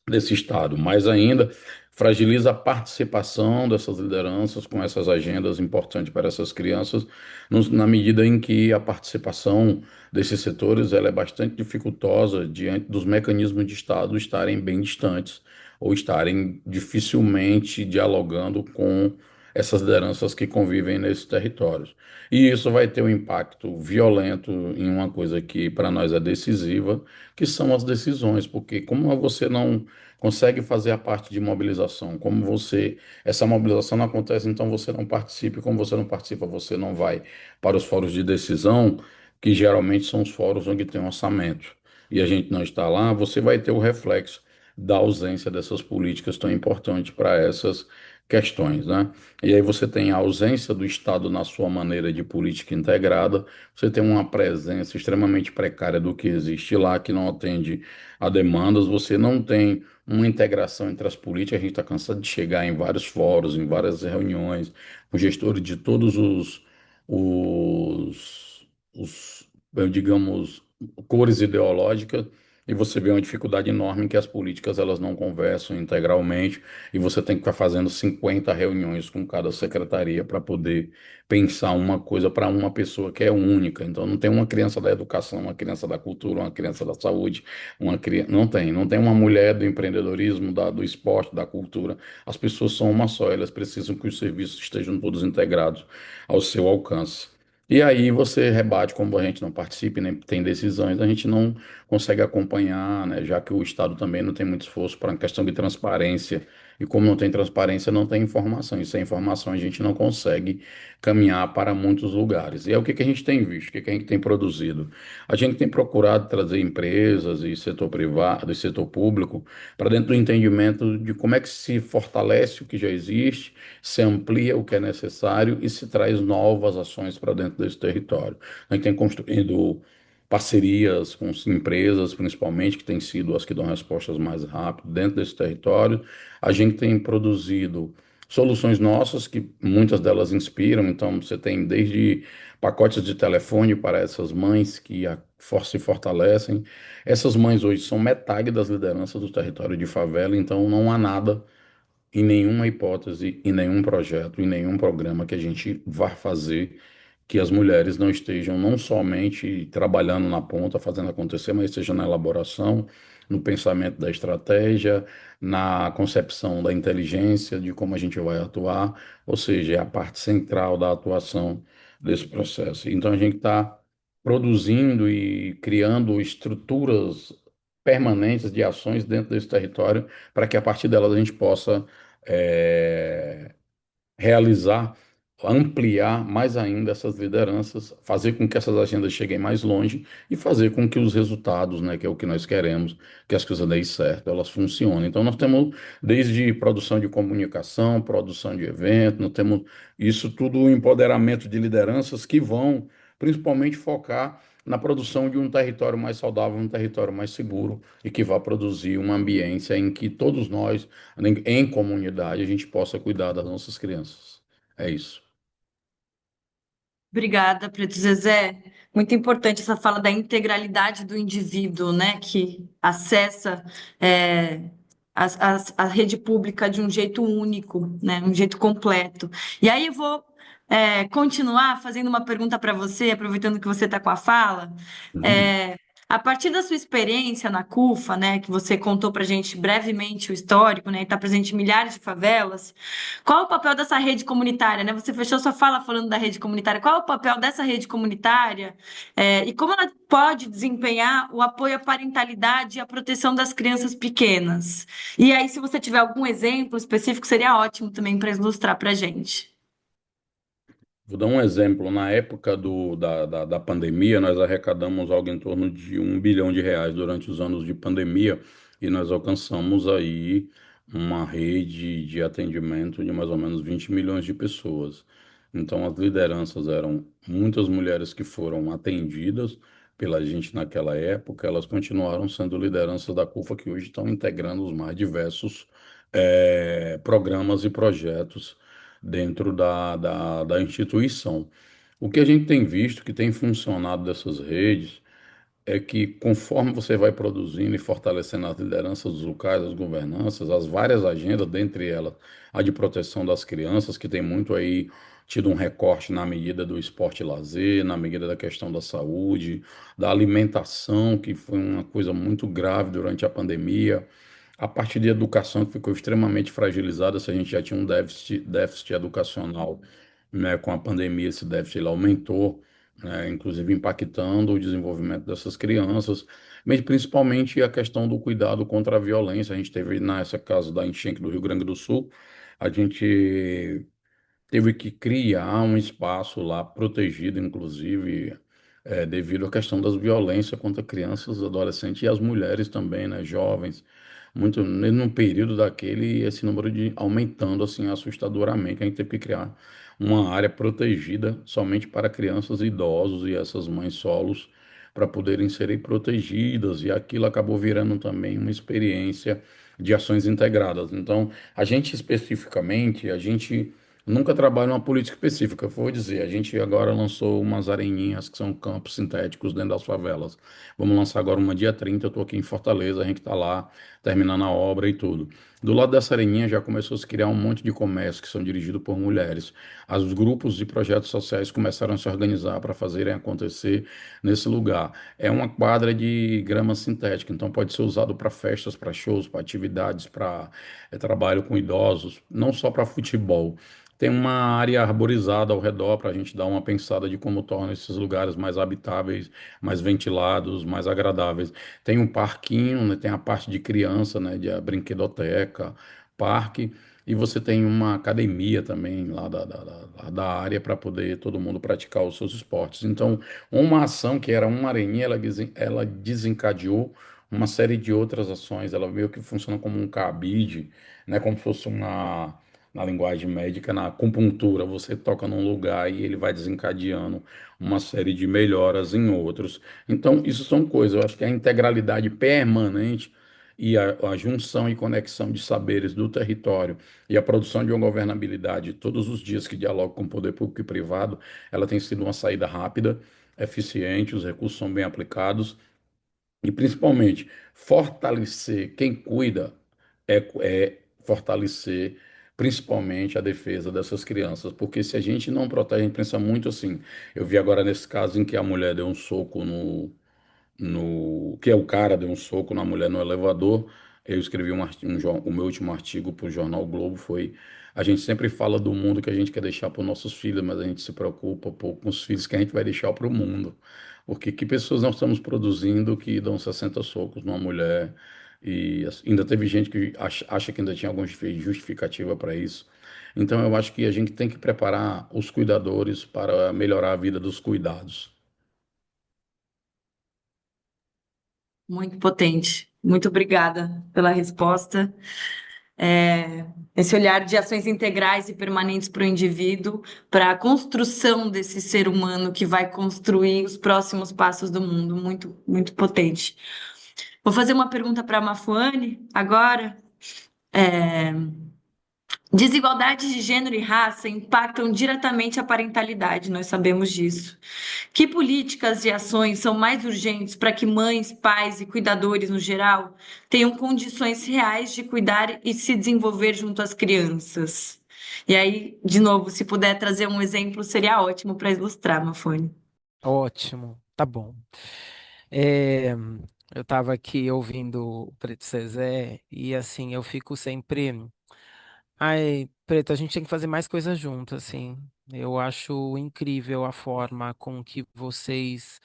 desse Estado, mais ainda fragiliza a participação dessas lideranças com essas agendas importantes para essas crianças, na medida em que a participação desses setores ela é bastante dificultosa diante dos mecanismos de Estado estarem bem distantes ou estarem dificilmente dialogando com essas lideranças que convivem nesses territórios. E isso vai ter um impacto violento em uma coisa que para nós é decisiva, que são as decisões, porque como você não consegue fazer a parte de mobilização, essa mobilização não acontece, então você não participa, e como você não participa, você não vai para os fóruns de decisão, que geralmente são os fóruns onde tem orçamento, e a gente não está lá, você vai ter o reflexo da ausência dessas políticas tão importantes para essas questões, né? E aí você tem a ausência do Estado na sua maneira de política integrada, você tem uma presença extremamente precária do que existe lá, que não atende a demandas, você não tem uma integração entre as políticas. A gente está cansado de chegar em vários fóruns, em várias reuniões, com gestores de todos digamos, cores ideológicas, e você vê uma dificuldade enorme em que as políticas elas não conversam integralmente, e você tem que ficar fazendo 50 reuniões com cada secretaria para poder pensar uma coisa para uma pessoa que é única. Então, não tem uma criança da educação, uma criança da cultura, uma criança da saúde, uma criança. Não tem uma mulher do empreendedorismo, do esporte, da cultura. As pessoas são uma só, elas precisam que os serviços estejam todos integrados ao seu alcance. E aí você rebate, como a gente não participa e nem tem decisões, a gente não consegue acompanhar, né? Já que o Estado também não tem muito esforço para a questão de transparência. E como não tem transparência, não tem informação. E sem informação a gente não consegue caminhar para muitos lugares. E é o que que a gente tem visto, o que que a gente tem produzido. A gente tem procurado trazer empresas e setor privado e setor público para dentro do entendimento de como é que se fortalece o que já existe, se amplia o que é necessário e se traz novas ações para dentro desse território. A gente tem construído parcerias com as empresas, principalmente, que têm sido as que dão respostas mais rápido dentro desse território. A gente tem produzido soluções nossas, que muitas delas inspiram, então você tem desde pacotes de telefone para essas mães que se fortalecem. Essas mães hoje são metade das lideranças do território de favela, então não há nada em nenhuma hipótese, em nenhum projeto, em nenhum programa que a gente vá fazer que as mulheres não estejam não somente trabalhando na ponta, fazendo acontecer, mas estejam na elaboração, no pensamento da estratégia, na concepção da inteligência, de como a gente vai atuar, ou seja, é a parte central da atuação desse processo. Então a gente está produzindo e criando estruturas permanentes de ações dentro desse território para que a partir delas a gente possa eh, realizar, ampliar mais ainda essas lideranças, fazer com que essas agendas cheguem mais longe e fazer com que os resultados, né, que é o que nós queremos, que as coisas deem certo, elas funcionem. Então, nós temos desde produção de comunicação, produção de eventos, nós temos isso tudo, o empoderamento de lideranças que vão principalmente focar na produção de um território mais saudável, um território mais seguro e que vá produzir uma ambiência em que todos nós em comunidade a gente possa cuidar das nossas crianças. É isso. Obrigada, Preto Zezé. Muito importante essa fala da integralidade do indivíduo, né, que acessa é, a rede pública de um jeito único, né, um jeito completo. E aí eu vou continuar fazendo uma pergunta para você, aproveitando que você está com a fala. Uhum. É, a partir da sua experiência na CUFA, né, que você contou para a gente brevemente o histórico, né, e está presente em milhares de favelas. Qual é o papel dessa rede comunitária, né? Você fechou sua fala falando da rede comunitária. Qual é o papel dessa rede comunitária, e como ela pode desempenhar o apoio à parentalidade e à proteção das crianças pequenas? E aí, se você tiver algum exemplo específico, seria ótimo também para ilustrar para a gente. Vou dar um exemplo. Na época da pandemia, nós arrecadamos algo em torno de R$ 1 bilhão durante os anos de pandemia e nós alcançamos aí uma rede de atendimento de mais ou menos 20 milhões de pessoas. Então, as lideranças eram muitas mulheres que foram atendidas pela gente naquela época, elas continuaram sendo lideranças da CUFA, que hoje estão integrando os mais diversos programas e projetos dentro da instituição. O que a gente tem visto que tem funcionado dessas redes é que conforme você vai produzindo e fortalecendo as lideranças dos locais, as governanças, as várias agendas, dentre elas a de proteção das crianças, que tem muito aí tido um recorte na medida do esporte e lazer, na medida da questão da saúde, da alimentação, que foi uma coisa muito grave durante a pandemia, a parte de educação que ficou extremamente fragilizada, se a gente já tinha um déficit educacional, né, com a pandemia, esse déficit ele aumentou, né, inclusive impactando o desenvolvimento dessas crianças, mas principalmente a questão do cuidado contra a violência. A gente teve, nessa caso da enchente do Rio Grande do Sul, a gente teve que criar um espaço lá protegido, inclusive, devido à questão das violências contra crianças, adolescentes e as mulheres também, né, jovens. Muito, no período daquele, esse número de aumentando assim assustadoramente. A gente teve que criar uma área protegida somente para crianças e idosos e essas mães solos para poderem serem protegidas. E aquilo acabou virando também uma experiência de ações integradas. Então, a gente especificamente, a gente nunca trabalha numa política específica. Eu vou dizer, a gente agora lançou umas areninhas que são campos sintéticos dentro das favelas. Vamos lançar agora uma dia 30. Eu estou aqui em Fortaleza, a gente está lá terminando a obra e tudo. Do lado dessa areninha já começou a se criar um monte de comércios que são dirigidos por mulheres. Os grupos de projetos sociais começaram a se organizar para fazerem acontecer nesse lugar. É uma quadra de grama sintética, então pode ser usado para festas, para shows, para atividades, para trabalho com idosos, não só para futebol. Tem uma área arborizada ao redor para a gente dar uma pensada de como torna esses lugares mais habitáveis, mais ventilados, mais agradáveis. Tem um parquinho, né, tem a parte de criança, né, de a brinquedoteca, parque, e você tem uma academia também lá da área para poder todo mundo praticar os seus esportes. Então, uma ação que era uma areninha, ela desencadeou uma série de outras ações, ela meio que funciona como um cabide, né, como se fosse na linguagem médica, na acupuntura, você toca num lugar e ele vai desencadeando uma série de melhoras em outros. Então, isso são coisas, eu acho que a integralidade permanente e a junção e conexão de saberes do território e a produção de uma governabilidade todos os dias que dialoga com o poder público e privado, ela tem sido uma saída rápida, eficiente, os recursos são bem aplicados e, principalmente, fortalecer quem cuida é fortalecer principalmente a defesa dessas crianças, porque se a gente não protege, a gente pensa muito assim. Eu vi agora nesse caso em que a mulher deu um soco que é o cara deu um soco na mulher no elevador. Eu escrevi o meu último artigo para o jornal o Globo foi a gente sempre fala do mundo que a gente quer deixar para os nossos filhos, mas a gente se preocupa pouco com os filhos que a gente vai deixar para o mundo. Porque que pessoas nós estamos produzindo que dão 60 socos numa mulher e ainda teve gente que acha que ainda tinha alguma justificativa para isso. Então eu acho que a gente tem que preparar os cuidadores para melhorar a vida dos cuidados. Muito potente. Muito obrigada pela resposta. Esse olhar de ações integrais e permanentes para o indivíduo, para a construção desse ser humano que vai construir os próximos passos do mundo. Muito, muito potente. Vou fazer uma pergunta para a Mafuane agora. Desigualdades de gênero e raça impactam diretamente a parentalidade, nós sabemos disso. Que políticas e ações são mais urgentes para que mães, pais e cuidadores, no geral, tenham condições reais de cuidar e se desenvolver junto às crianças? E aí, de novo, se puder trazer um exemplo, seria ótimo para ilustrar, Mafone. Ótimo, tá bom. É, eu estava aqui ouvindo o Preto Zezé e assim, eu fico sempre. Ai, Preto, a gente tem que fazer mais coisas juntos, assim. Eu acho incrível a forma com que vocês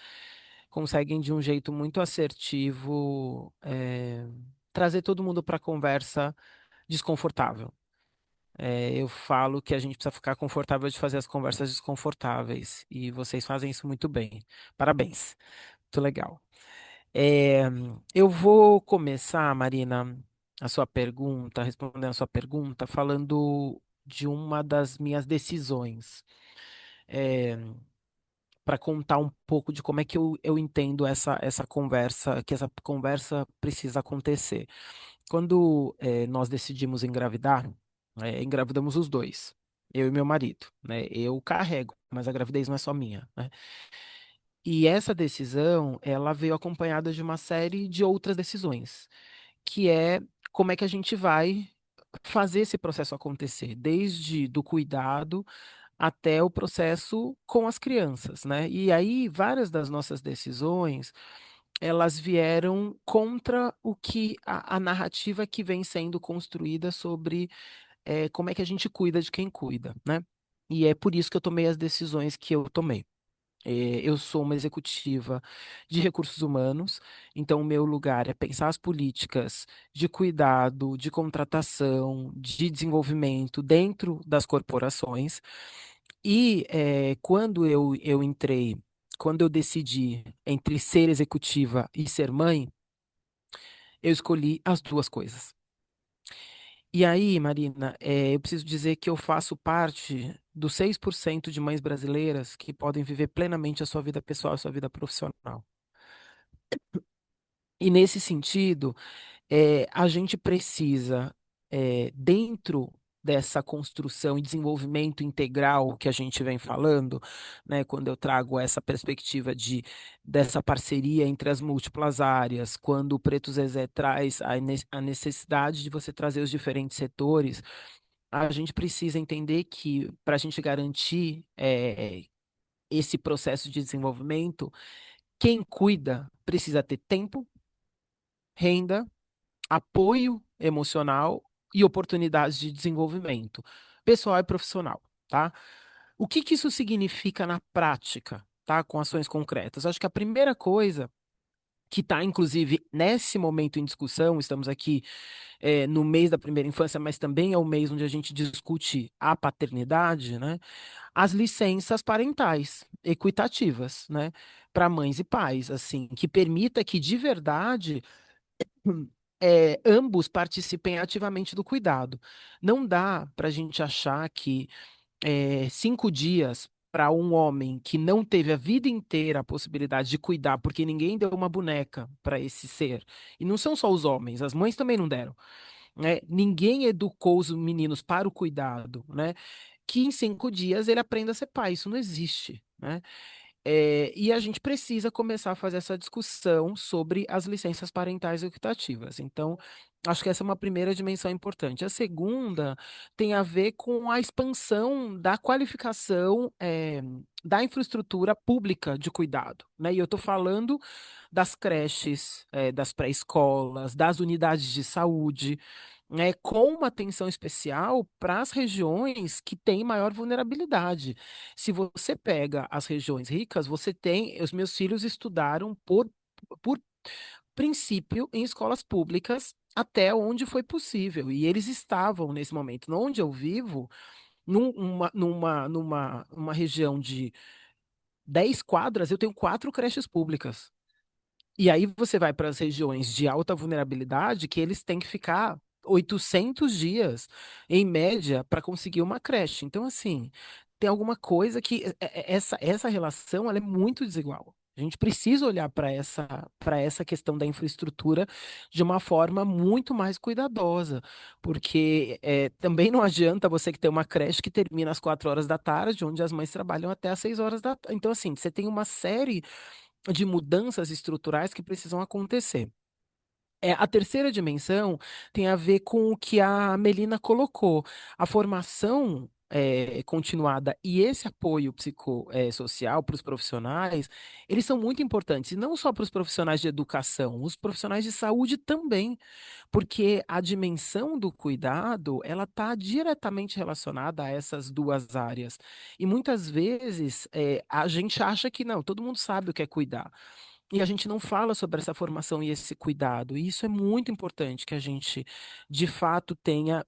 conseguem, de um jeito muito assertivo, trazer todo mundo para conversa desconfortável. Eu falo que a gente precisa ficar confortável de fazer as conversas desconfortáveis, e vocês fazem isso muito bem. Parabéns, muito legal. É, eu vou começar, Marina, a sua pergunta, respondendo a sua pergunta, falando de uma das minhas decisões, para contar um pouco de como é que eu entendo essa conversa, que essa conversa precisa acontecer. Quando nós decidimos engravidar, engravidamos os dois, eu e meu marido, né? Eu carrego, mas a gravidez não é só minha, né? E essa decisão, ela veio acompanhada de uma série de outras decisões, que é como é que a gente vai fazer esse processo acontecer, desde do cuidado até o processo com as crianças, né? E aí, várias das nossas decisões, elas vieram contra o que a narrativa que vem sendo construída sobre como é que a gente cuida de quem cuida, né? E é por isso que eu tomei as decisões que eu tomei. Eu sou uma executiva de recursos humanos, então o meu lugar é pensar as políticas de cuidado, de contratação, de desenvolvimento dentro das corporações. E quando eu entrei, quando eu decidi entre ser executiva e ser mãe, eu escolhi as duas coisas. E aí, Marina, eu preciso dizer que eu faço parte dos 6% de mães brasileiras que podem viver plenamente a sua vida pessoal, a sua vida profissional. E nesse sentido, a gente precisa, dentro dessa construção e desenvolvimento integral que a gente vem falando, né, quando eu trago essa perspectiva dessa parceria entre as múltiplas áreas, quando o Preto Zezé traz a necessidade de você trazer os diferentes setores, a gente precisa entender que para a gente garantir esse processo de desenvolvimento, quem cuida precisa ter tempo, renda, apoio emocional e oportunidades de desenvolvimento pessoal e profissional, tá? O que que isso significa na prática, tá? Com ações concretas? Acho que a primeira coisa que está, inclusive, nesse momento em discussão, estamos aqui no mês da primeira infância, mas também é o mês onde a gente discute a paternidade, né? As licenças parentais equitativas, né? Para mães e pais, assim, que permita que de verdade ambos participem ativamente do cuidado. Não dá para a gente achar que 5 dias para um homem que não teve a vida inteira a possibilidade de cuidar, porque ninguém deu uma boneca para esse ser. E não são só os homens, as mães também não deram, né? Ninguém educou os meninos para o cuidado, né? Que em 5 dias ele aprenda a ser pai. Isso não existe, né? E a gente precisa começar a fazer essa discussão sobre as licenças parentais equitativas. Então, acho que essa é uma primeira dimensão importante. A segunda tem a ver com a expansão da qualificação, da infraestrutura pública de cuidado, né? E eu estou falando das creches, das pré-escolas, das unidades de saúde, né, com uma atenção especial para as regiões que têm maior vulnerabilidade. Se você pega as regiões ricas, você tem. Os meus filhos estudaram por princípio em escolas públicas até onde foi possível. E eles estavam nesse momento. Onde eu vivo, numa região de 10 quadras, eu tenho 4 creches públicas. E aí você vai para as regiões de alta vulnerabilidade que eles têm que ficar 800 dias, em média, para conseguir uma creche. Então, assim, tem alguma coisa que essa relação ela é muito desigual. A gente precisa olhar para essa questão da infraestrutura de uma forma muito mais cuidadosa, porque também não adianta você que tem uma creche que termina às 4 horas da tarde, onde as mães trabalham até às 6 horas da tarde. Então, assim, você tem uma série de mudanças estruturais que precisam acontecer. A terceira dimensão tem a ver com o que a Melina colocou. A formação continuada e esse apoio psicossocial para os profissionais, eles são muito importantes, e não só para os profissionais de educação, os profissionais de saúde também, porque a dimensão do cuidado, ela está diretamente relacionada a essas duas áreas. E muitas vezes a gente acha que não, todo mundo sabe o que é cuidar. E a gente não fala sobre essa formação e esse cuidado. E isso é muito importante que a gente, de fato, tenha.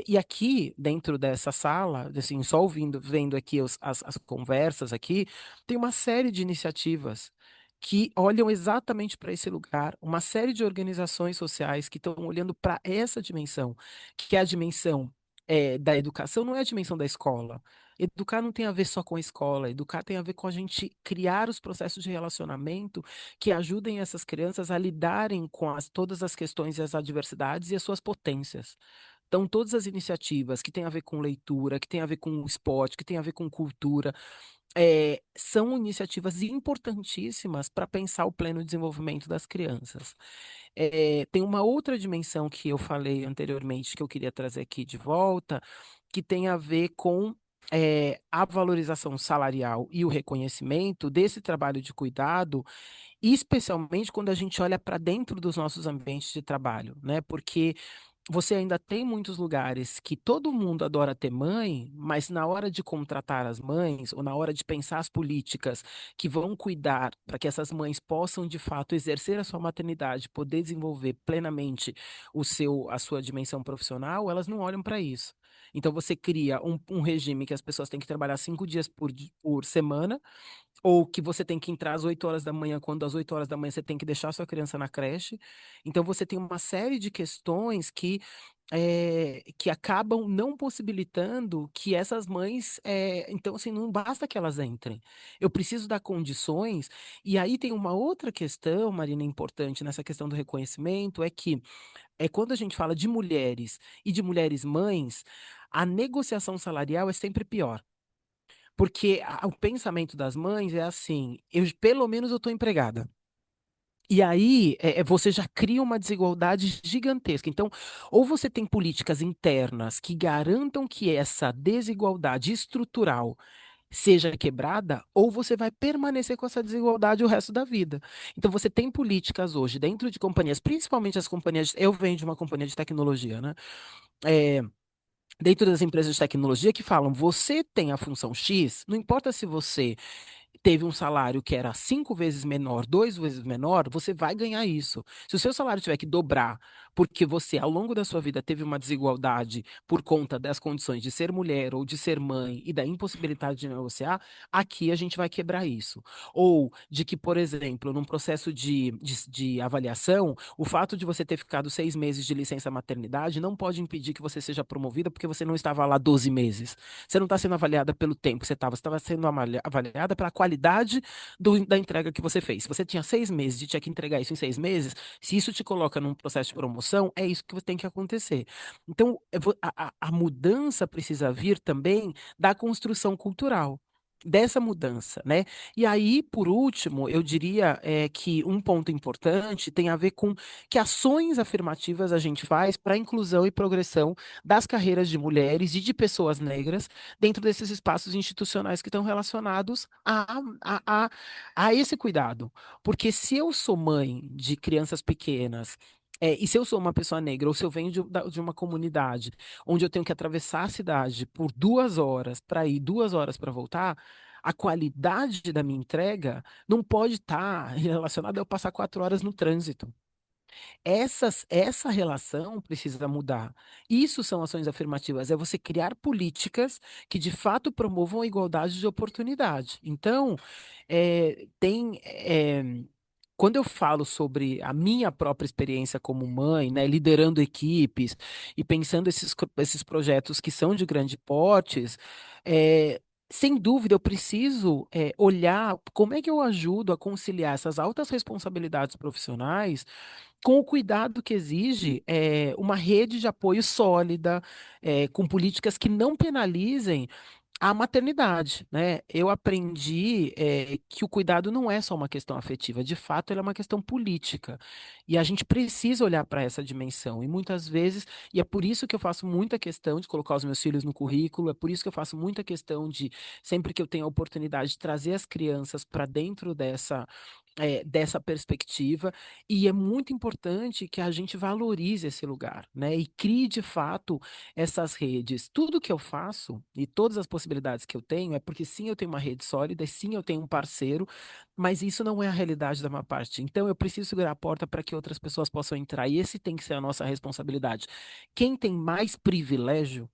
E aqui, dentro dessa sala, assim, só ouvindo, vendo aqui as conversas aqui, tem uma série de iniciativas que olham exatamente para esse lugar, uma série de organizações sociais que estão olhando para essa dimensão, que é a dimensão da educação, não é a dimensão da escola. Educar não tem a ver só com a escola, educar tem a ver com a gente criar os processos de relacionamento que ajudem essas crianças a lidarem com todas as questões e as adversidades e as suas potências. Então, todas as iniciativas que têm a ver com leitura, que têm a ver com esporte, que têm a ver com cultura, são iniciativas importantíssimas para pensar o pleno desenvolvimento das crianças. Tem uma outra dimensão que eu falei anteriormente que eu queria trazer aqui de volta, que tem a ver com a valorização salarial e o reconhecimento desse trabalho de cuidado, especialmente quando a gente olha para dentro dos nossos ambientes de trabalho, né? Porque você ainda tem muitos lugares que todo mundo adora ter mãe, mas na hora de contratar as mães, ou na hora de pensar as políticas que vão cuidar para que essas mães possam de fato exercer a sua maternidade, poder desenvolver plenamente a sua dimensão profissional, elas não olham para isso. Então você cria um regime que as pessoas têm que trabalhar 5 dias por semana, ou que você tem que entrar às 8 horas da manhã, quando às 8 horas da manhã você tem que deixar sua criança na creche. Então você tem uma série de questões que acabam não possibilitando que essas mães. Então, assim, não basta que elas entrem. Eu preciso dar condições. E aí tem uma outra questão, Marina, importante nessa questão do reconhecimento, é que quando a gente fala de mulheres e de mulheres mães, a negociação salarial é sempre pior. Porque o pensamento das mães é assim: pelo menos eu estou empregada. E aí, você já cria uma desigualdade gigantesca. Então, ou você tem políticas internas que garantam que essa desigualdade estrutural seja quebrada, ou você vai permanecer com essa desigualdade o resto da vida. Então, você tem políticas hoje dentro de companhias, principalmente as companhias. Eu venho de uma companhia de tecnologia, né? É, Dentro das empresas de tecnologia que falam, você tem a função X, não importa se você teve um salário que era 5 vezes menor, 2 vezes menor, você vai ganhar isso. Se o seu salário tiver que dobrar porque você, ao longo da sua vida, teve uma desigualdade por conta das condições de ser mulher ou de ser mãe e da impossibilidade de negociar, aqui a gente vai quebrar isso. Ou de que, por exemplo, num processo de avaliação, o fato de você ter ficado 6 meses de licença maternidade não pode impedir que você seja promovida porque você não estava lá 12 meses. Você não está sendo avaliada pelo tempo que você estava sendo avaliada pela qualidade da entrega que você fez. Se você tinha 6 meses e tinha que entregar isso em 6 meses, se isso te coloca num processo de promoção, é isso que tem que acontecer. Então, a mudança precisa vir também da construção cultural. Dessa mudança, né? E aí, por último, eu diria que um ponto importante tem a ver com que ações afirmativas a gente faz para a inclusão e progressão das carreiras de mulheres e de pessoas negras dentro desses espaços institucionais que estão relacionados a esse cuidado. Porque se eu sou mãe de crianças pequenas, e se eu sou uma pessoa negra, ou se eu venho de uma comunidade onde eu tenho que atravessar a cidade por 2 horas para ir, 2 horas para voltar, a qualidade da minha entrega não pode estar relacionada a eu passar 4 horas no trânsito. Essa relação precisa mudar. Isso são ações afirmativas, é você criar políticas que de fato promovam a igualdade de oportunidade. Então, quando eu falo sobre a minha própria experiência como mãe, né, liderando equipes e pensando esses projetos que são de grande portes, sem dúvida eu preciso olhar como é que eu ajudo a conciliar essas altas responsabilidades profissionais com o cuidado que exige uma rede de apoio sólida, com políticas que não penalizem a maternidade, né? Eu aprendi que o cuidado não é só uma questão afetiva, de fato, ele é uma questão política. E a gente precisa olhar para essa dimensão. E muitas vezes, e é por isso que eu faço muita questão de colocar os meus filhos no currículo, é por isso que eu faço muita questão de, sempre que eu tenho a oportunidade, de trazer as crianças para dentro dessa perspectiva, e é muito importante que a gente valorize esse lugar, né? E crie de fato essas redes. Tudo que eu faço e todas as possibilidades que eu tenho é porque sim, eu tenho uma rede sólida, e sim, eu tenho um parceiro, mas isso não é a realidade da minha parte. Então eu preciso segurar a porta para que outras pessoas possam entrar, e esse tem que ser a nossa responsabilidade. Quem tem mais privilégio,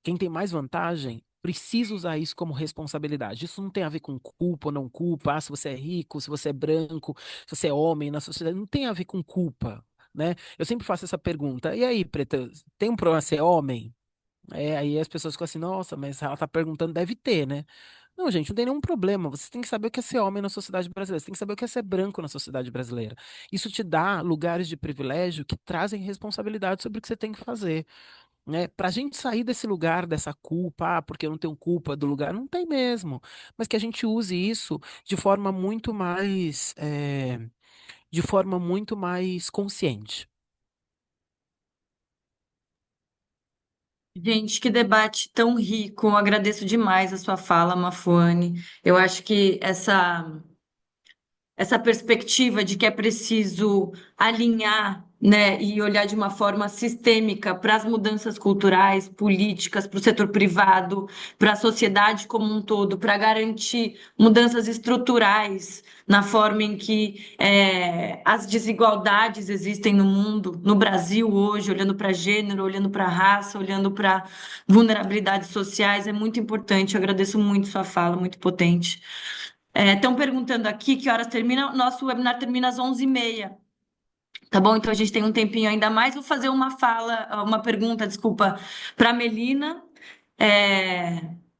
quem tem mais vantagem, precisa usar isso como responsabilidade. Isso não tem a ver com culpa ou não culpa, se você é rico, se você é branco, se você é homem na sociedade, não tem a ver com culpa, né? Eu sempre faço essa pergunta. E aí, Preta, tem um problema ser homem? Aí as pessoas ficam assim, nossa, mas ela tá perguntando, deve ter, né? Não, gente, não tem nenhum problema. Você tem que saber o que é ser homem na sociedade brasileira. Você tem que saber o que é ser branco na sociedade brasileira. Isso te dá lugares de privilégio que trazem responsabilidade sobre o que você tem que fazer, né? Para a gente sair desse lugar, dessa culpa, porque eu não tenho culpa do lugar, não tem mesmo. Mas que a gente use isso de forma muito mais consciente. Gente, que debate tão rico. Eu agradeço demais a sua fala, Mafuane. Eu acho que essa perspectiva de que é preciso alinhar, né, e olhar de uma forma sistêmica para as mudanças culturais, políticas, para o setor privado, para a sociedade como um todo, para garantir mudanças estruturais na forma em que as desigualdades existem no mundo, no Brasil hoje, olhando para gênero, olhando para raça, olhando para vulnerabilidades sociais, é muito importante. Eu agradeço muito sua fala, muito potente. Estão perguntando aqui que horas termina. Nosso webinar termina às 11h30. Tá bom? Então a gente tem um tempinho ainda mais. Vou fazer uma pergunta, desculpa, para Melina,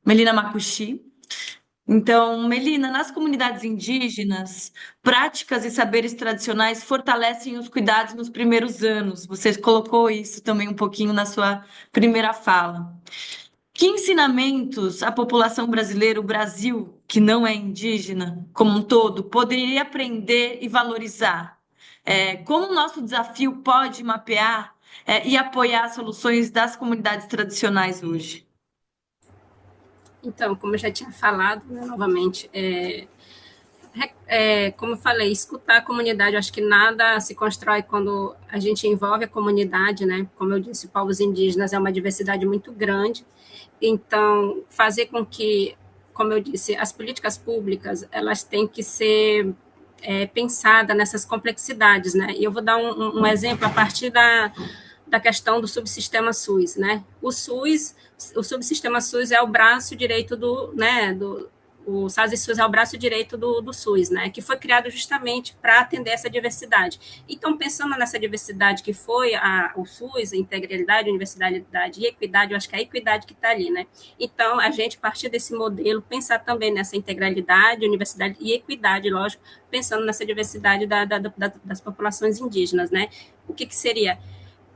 Melina Makushi. Então, Melina, nas comunidades indígenas, práticas e saberes tradicionais fortalecem os cuidados nos primeiros anos. Você colocou isso também um pouquinho na sua primeira fala. Que ensinamentos a população brasileira, o Brasil, que não é indígena, como um todo, poderia aprender e valorizar? Como o nosso desafio pode mapear, e apoiar soluções das comunidades tradicionais hoje? Então, como eu já tinha falado, né, novamente, como eu falei, escutar a comunidade, eu acho que nada se constrói quando a gente envolve a comunidade, né? Como eu disse, povos indígenas é uma diversidade muito grande, então fazer com que, como eu disse, as políticas públicas, elas têm que ser pensada nessas complexidades, né? E eu vou dar um exemplo a partir da questão do subsistema SUS, né? O subsistema SUS é o braço direito o SAS e SUS é o braço direito do SUS, né? Que foi criado justamente para atender essa diversidade. Então, pensando nessa diversidade que foi o SUS, a integralidade, a universalidade e a equidade, eu acho que é a equidade que está ali, né? Então, a gente, a partir desse modelo, pensar também nessa integralidade, universidade e equidade, lógico, pensando nessa diversidade das populações indígenas, né? O que seria?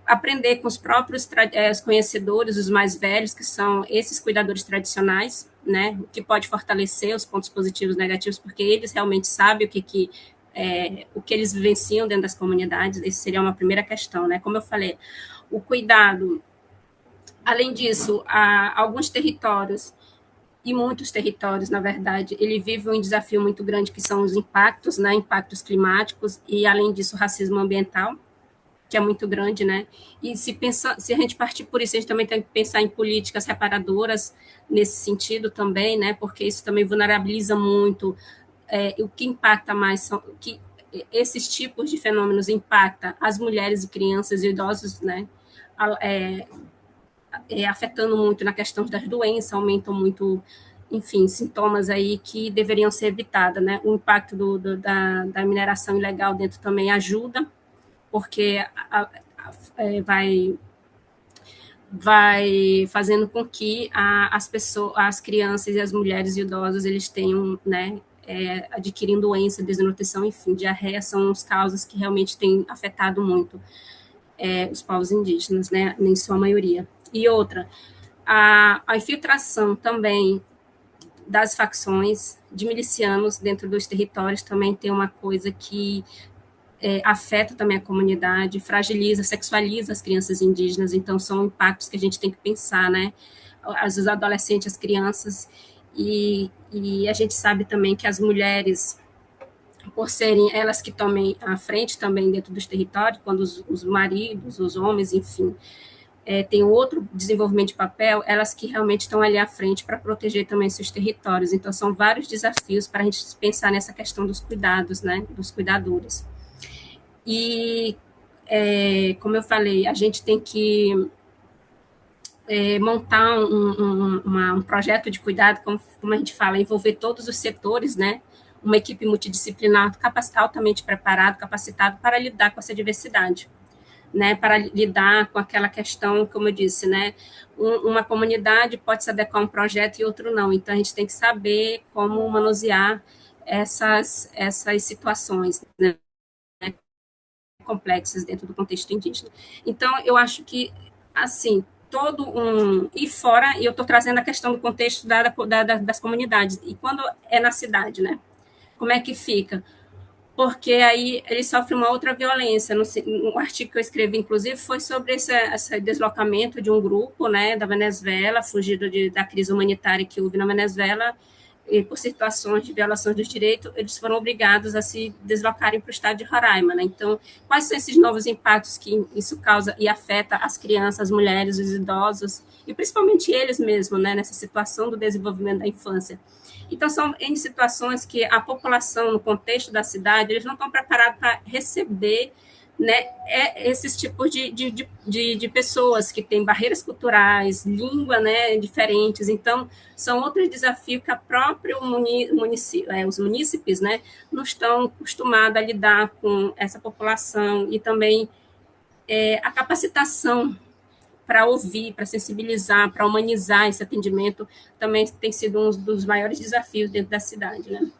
Aprender com os próprios os conhecedores, os mais velhos, que são esses cuidadores tradicionais, né, que pode fortalecer os pontos positivos e negativos, porque eles realmente sabem o que eles vivenciam dentro das comunidades. Isso seria uma primeira questão, né? Como eu falei, o cuidado. Além disso, alguns territórios, e muitos territórios, na verdade, ele vive um desafio muito grande, que são os impactos, né, impactos climáticos, e, além disso, o racismo ambiental, que é muito grande, né? E se a gente partir por isso, a gente também tem que pensar em políticas reparadoras nesse sentido também, né? Porque isso também vulnerabiliza muito. O que impacta mais que esses tipos de fenômenos impactam as mulheres e crianças e idosos, né? Afetando muito na questão das doenças, aumentam muito, enfim, sintomas aí que deveriam ser evitados, né? O impacto da mineração ilegal dentro também ajuda, porque vai fazendo com que as pessoas, as crianças e as mulheres e idosos, eles tenham, né, adquirindo doença, desnutrição, enfim, diarreia são as causas que realmente têm afetado muito os povos indígenas, né, em sua maioria. E outra, a infiltração também das facções de milicianos dentro dos territórios também tem uma coisa que afeta também a comunidade, fragiliza, sexualiza as crianças indígenas, então são impactos que a gente tem que pensar, né? Os adolescentes, as crianças, e a gente sabe também que as mulheres, por serem elas que tomem a frente também dentro dos territórios, quando os maridos, os homens, enfim, tem outro desenvolvimento de papel, elas que realmente estão ali à frente para proteger também seus territórios. Então, são vários desafios para a gente pensar nessa questão dos cuidados, né? Dos cuidadores. E, como eu falei, a gente tem que montar um projeto de cuidado, como a gente fala, envolver todos os setores, né? Uma equipe multidisciplinar altamente preparada, capacitado para lidar com essa diversidade, né? Para lidar com aquela questão, como eu disse, né? Uma comunidade pode se adequar a um projeto e outro não, então a gente tem que saber como manusear essas situações, né? Complexas dentro do contexto indígena. Então, eu acho que, assim, e fora, e eu estou trazendo a questão do contexto das comunidades, e quando é na cidade, né? Como é que fica? Porque aí ele sofre uma outra violência. No artigo que eu escrevi, inclusive, foi sobre esse deslocamento de um grupo, né, da Venezuela, fugido da crise humanitária que houve na Venezuela, e por situações de violação dos direitos, eles foram obrigados a se deslocarem para o estado de Roraima, né? Então, quais são esses novos impactos que isso causa e afeta as crianças, as mulheres, os idosos, e principalmente eles mesmos, né, nessa situação do desenvolvimento da infância? Então, são em situações que a população, no contexto da cidade, eles não estão preparados para receber, né, esses tipos de pessoas que têm barreiras culturais, língua, né, diferentes. Então, são outros desafios que a própria os munícipes, né, não estão acostumados a lidar com essa população, e também a capacitação para ouvir, para sensibilizar, para humanizar esse atendimento também tem sido um dos maiores desafios dentro da cidade, né?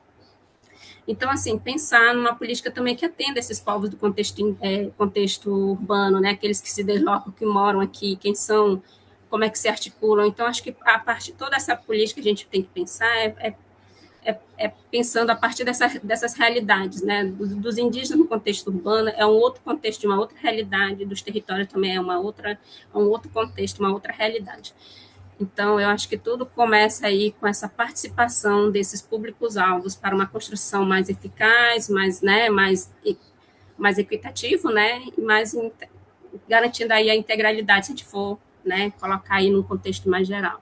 Então, assim, pensar numa política também que atenda esses povos do contexto urbano, né? Aqueles que se deslocam, que moram aqui, quem são, como é que se articulam. Então, acho que a partir de toda essa política que a gente tem que pensar pensando a partir dessas realidades, né? Dos indígenas no contexto urbano é um outro contexto, uma outra realidade, dos territórios também é um outro contexto, uma outra realidade. Então, eu acho que tudo começa aí com essa participação desses públicos-alvos para uma construção mais eficaz, mais equitativo, né? E mais garantindo aí a integralidade, se a gente for, né, colocar aí num contexto mais geral.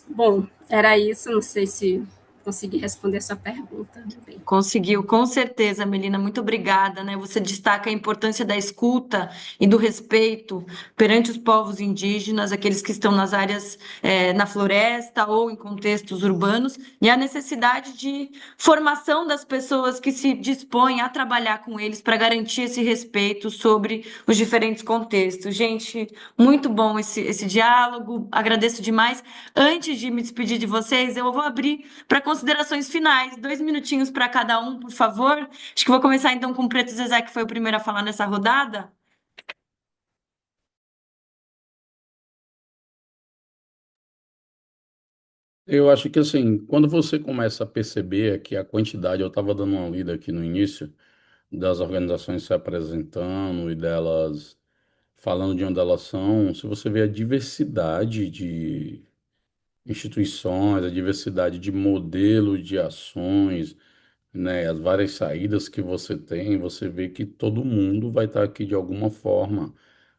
Bom, era isso, não sei se consegui responder a sua pergunta bem. Conseguiu, com certeza, Melina. Muito obrigada, né? Você destaca a importância da escuta e do respeito perante os povos indígenas, aqueles que estão nas áreas, na floresta ou em contextos urbanos, e a necessidade de formação das pessoas que se dispõem a trabalhar com eles para garantir esse respeito sobre os diferentes contextos. Gente, muito bom esse diálogo. Agradeço demais. Antes de me despedir de vocês, eu vou abrir para considerações finais. 2 minutinhos para cada um, por favor. Acho que vou começar então com o Preto Zezé, que foi o primeiro a falar nessa rodada. Eu acho que assim, quando você começa a perceber que a quantidade, eu estava dando uma lida aqui no início, das organizações se apresentando e delas falando de onde elas são, se você vê a diversidade de instituições, a diversidade de modelos de ações, né, as várias saídas que você tem, você vê que todo mundo vai estar aqui de alguma forma,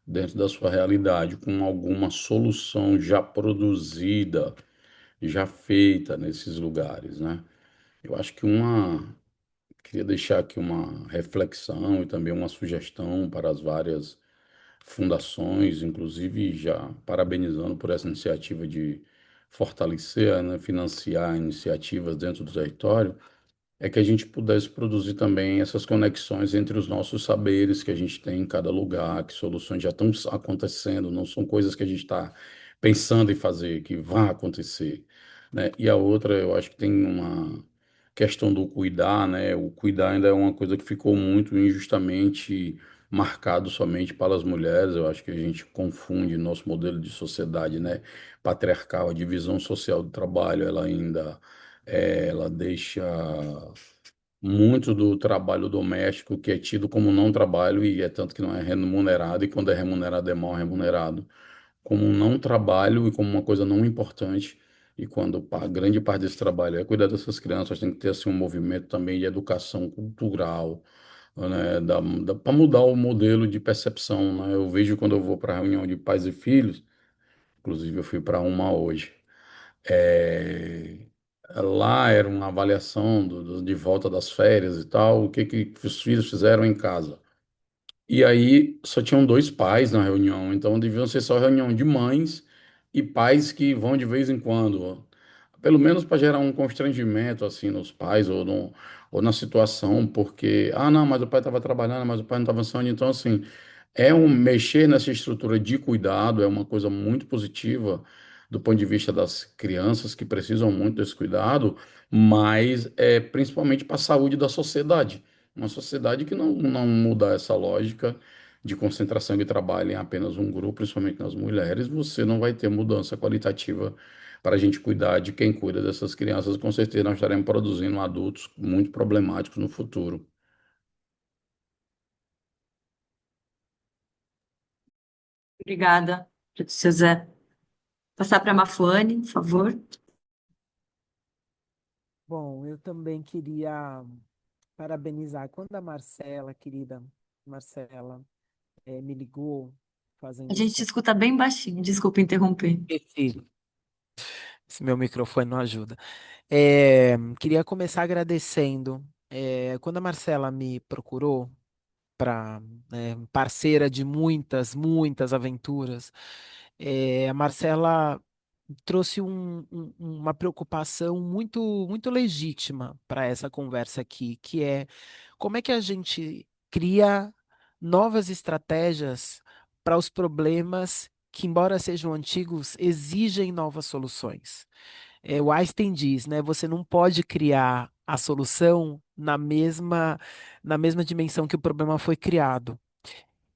dentro da sua realidade, com alguma solução já produzida, já feita nesses lugares, né? Eu acho que queria deixar aqui uma reflexão e também uma sugestão para as várias fundações, inclusive já parabenizando por essa iniciativa de fortalecer, né, financiar iniciativas dentro do território, é que a gente pudesse produzir também essas conexões entre os nossos saberes que a gente tem em cada lugar, que soluções já estão acontecendo, não são coisas que a gente está pensando em fazer, que vão acontecer, né? E a outra, eu acho que tem uma questão do cuidar, né? O cuidar ainda é uma coisa que ficou muito injustamente marcado somente para as mulheres. Eu acho que a gente confunde nosso modelo de sociedade, né? Patriarcal, a divisão social do trabalho, ela ainda ela deixa muito do trabalho doméstico, que é tido como não trabalho, e é tanto que não é remunerado, e quando é remunerado é mal remunerado, como um não trabalho e como uma coisa não importante. E quando grande parte desse trabalho é cuidar dessas crianças, tem que ter assim, um movimento também de educação cultural, né, para mudar o modelo de percepção, né? Eu vejo quando eu vou para reunião de pais e filhos, inclusive eu fui para uma hoje. É, lá era uma avaliação de volta das férias e tal, o que que os filhos fizeram em casa. E aí só tinham dois pais na reunião, então deviam ser só reunião de mães e pais que vão de vez em quando, pelo menos para gerar um constrangimento assim nos pais ou, no, ou na situação, porque, ah, não, mas o pai estava trabalhando, mas o pai não estava avançando, então assim, é um mexer nessa estrutura de cuidado, é uma coisa muito positiva do ponto de vista das crianças que precisam muito desse cuidado, mas é principalmente para a saúde da sociedade. Uma sociedade que não muda essa lógica de concentração de trabalho em apenas um grupo, principalmente nas mulheres, você não vai ter mudança qualitativa para a gente cuidar de quem cuida dessas crianças. Com certeza nós estaremos produzindo adultos muito problemáticos no futuro. Obrigada, Preto Zezé. Passar para a Mafuane, por favor. Bom, eu também queria parabenizar. Quando a Marcela, querida Marcela, me ligou A fazendo esse gente te escuta bem baixinho, desculpa interromper. esse meu microfone não ajuda. Queria começar agradecendo. Quando a Marcela me procurou para parceira de muitas, muitas aventuras, a Marcela trouxe uma preocupação muito, muito legítima para essa conversa aqui, que é como é que a gente cria novas estratégias para os problemas que, embora sejam antigos, exigem novas soluções. O Einstein diz, né, você não pode criar a solução na mesma dimensão que o problema foi criado.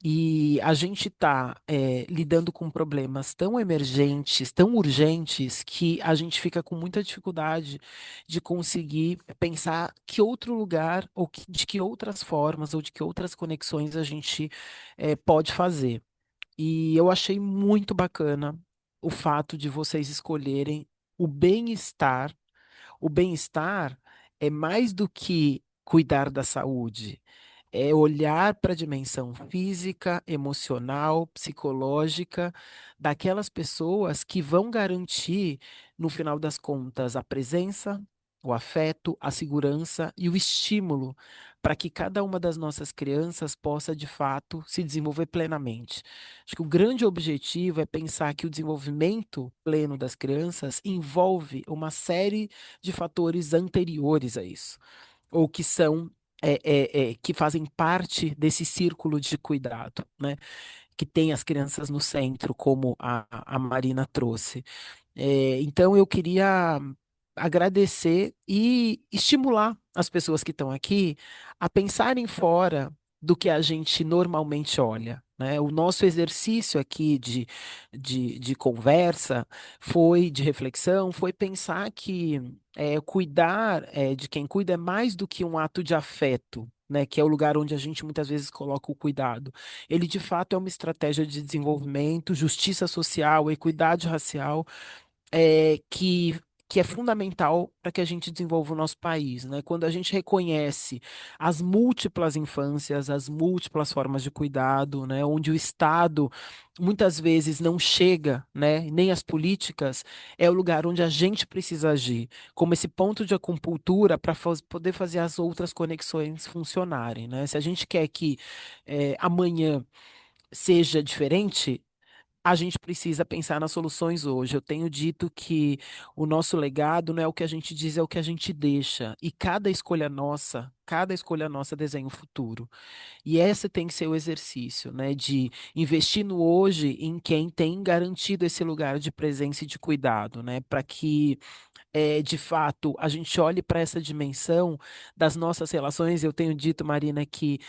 E a gente está lidando com problemas tão emergentes, tão urgentes, que a gente fica com muita dificuldade de conseguir pensar que outro lugar, ou de que outras formas, ou de que outras conexões a gente pode fazer. E eu achei muito bacana o fato de vocês escolherem o bem-estar. O bem-estar é mais do que cuidar da saúde, é olhar para a dimensão física, emocional, psicológica daquelas pessoas que vão garantir, no final das contas, a presença, o afeto, a segurança e o estímulo para que cada uma das nossas crianças possa, de fato, se desenvolver plenamente. Acho que o grande objetivo é pensar que o desenvolvimento pleno das crianças envolve uma série de fatores anteriores a isso, ou que são que fazem parte desse círculo de cuidado, né? Que tem as crianças no centro, como a Marina trouxe. Então, eu queria agradecer e estimular as pessoas que estão aqui a pensarem fora do que a gente normalmente olha, né? O nosso exercício aqui de conversa de reflexão, foi pensar que cuidar de quem cuida é mais do que um ato de afeto. Né, que é o lugar onde a gente muitas vezes coloca o cuidado. Ele, de fato, é uma estratégia de desenvolvimento, justiça social, equidade racial, que é fundamental para que a gente desenvolva o nosso país, né? Quando a gente reconhece as múltiplas infâncias, as múltiplas formas de cuidado, né? Onde o Estado muitas vezes não chega, né? Nem as políticas, é o lugar onde a gente precisa agir, como esse ponto de acupuntura para poder fazer as outras conexões funcionarem, né? Se a gente quer que amanhã seja diferente, a gente precisa pensar nas soluções hoje. Eu tenho dito que o nosso legado não é o que a gente diz, é o que a gente deixa. E cada escolha nossa desenha o futuro. E esse tem que ser o exercício, né, de investir no hoje em quem tem garantido esse lugar de presença e de cuidado, né, para que de fato, a gente olhe para essa dimensão das nossas relações. Eu tenho dito, Marina, que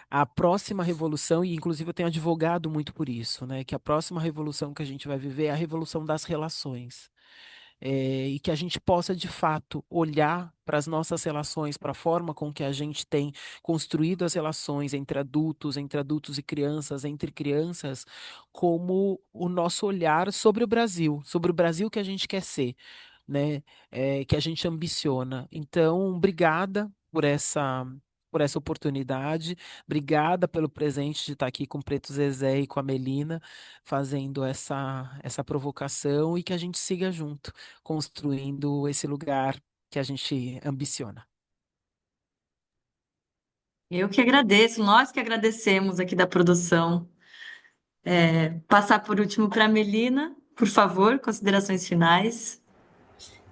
a próxima revolução, e inclusive eu tenho advogado muito por isso, né, que a próxima revolução que a gente vai viver é a revolução das relações. E que a gente possa, de fato, olhar para as nossas relações, para a forma com que a gente tem construído as relações entre adultos e crianças, entre crianças, como o nosso olhar sobre o Brasil que a gente quer ser, né? Que a gente ambiciona. Então, obrigada por essa oportunidade, obrigada pelo presente de estar aqui com o Preto Zezé e com a Melina, fazendo essa provocação e que a gente siga junto, construindo esse lugar que a gente ambiciona. Eu que agradeço, nós que agradecemos aqui da produção. Passar por último para a Melina, por favor, considerações finais.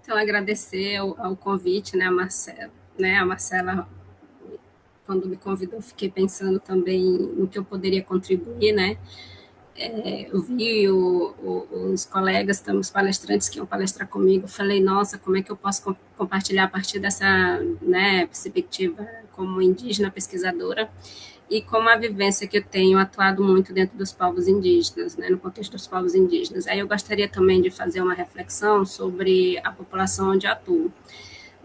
Então, agradecer ao convite, né, a Marcela. Né, a Marcela, quando me convidou, fiquei pensando também no que eu poderia contribuir, né? Eu vi os colegas, os palestrantes que iam palestrar comigo, falei, nossa, como é que eu posso compartilhar a partir dessa, né, perspectiva como indígena pesquisadora e como a vivência que eu tenho atuado muito dentro dos povos indígenas, né, no contexto dos povos indígenas. Aí eu gostaria também de fazer uma reflexão sobre a população onde atuo,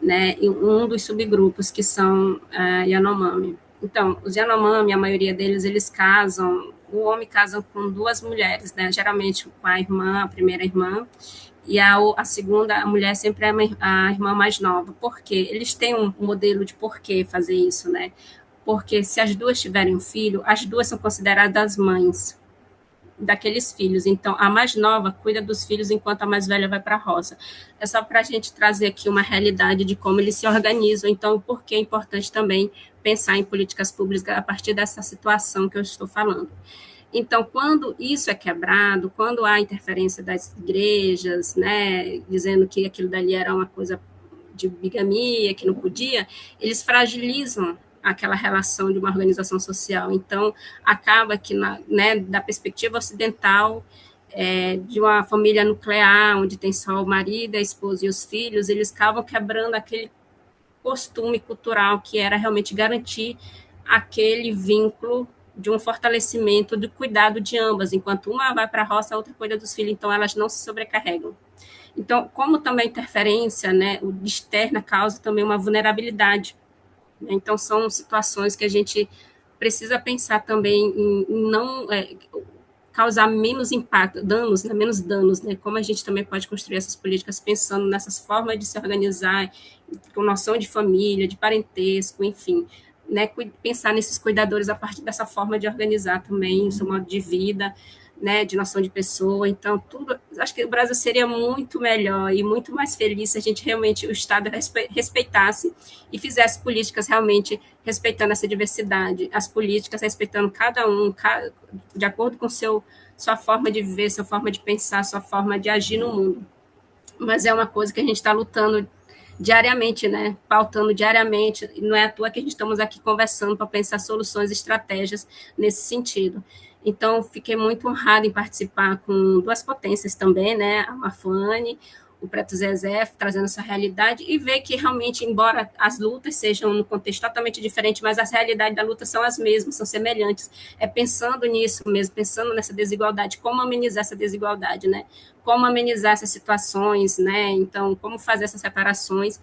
né, e um dos subgrupos que são Yanomami. Então, os Yanomami, a maioria deles, eles casam, o homem casa com duas mulheres, né, geralmente com a irmã, a primeira irmã, e a segunda, a mulher sempre é a irmã mais nova. Por quê? Eles têm um modelo de por que fazer isso, né? Porque se as duas tiverem um filho, as duas são consideradas mães daqueles filhos. Então, a mais nova cuida dos filhos enquanto a mais velha vai para a roça. É só para a gente trazer aqui uma realidade de como eles se organizam. Então, por que é importante também pensar em políticas públicas a partir dessa situação que eu estou falando. Então, quando isso é quebrado, quando há interferência das igrejas, né, dizendo que aquilo dali era uma coisa de bigamia, que não podia, eles fragilizam aquela relação de uma organização social. Então, acaba que, né, da perspectiva ocidental, de uma família nuclear, onde tem só o marido, a esposa e os filhos, eles acabam quebrando aquele costume cultural que era realmente garantir aquele vínculo de um fortalecimento do cuidado de ambas, enquanto uma vai para a roça, a outra cuida dos filhos, então elas não se sobrecarregam. Então, como também a interferência, né, o externa causa também uma vulnerabilidade. Então, são situações que a gente precisa pensar também em não causar menos impacto, danos, né, menos danos, né, como a gente também pode construir essas políticas pensando nessas formas de se organizar, com noção de família, de parentesco, enfim, né, pensar nesses cuidadores a partir dessa forma de organizar também o seu modo de vida, né, de noção de pessoa. Então, tudo, acho que o Brasil seria muito melhor e muito mais feliz se a gente realmente, o Estado respeitasse e fizesse políticas realmente respeitando essa diversidade, as políticas respeitando cada um, de acordo com sua forma de viver, sua forma de pensar, sua forma de agir no mundo. Mas é uma coisa que a gente está lutando diariamente, né? Pautando diariamente, e não é à toa que a gente estamos aqui conversando para pensar soluções e estratégias nesse sentido. Então, fiquei muito honrada em participar com duas potências também, né? A Marfane, o Preto Zezé, trazendo essa realidade, e ver que realmente, embora as lutas sejam num contexto totalmente diferente, mas as realidades da luta são as mesmas, são semelhantes. É pensando nisso mesmo, pensando nessa desigualdade, como amenizar essa desigualdade, né? Como amenizar essas situações, né? Então, como fazer essas separações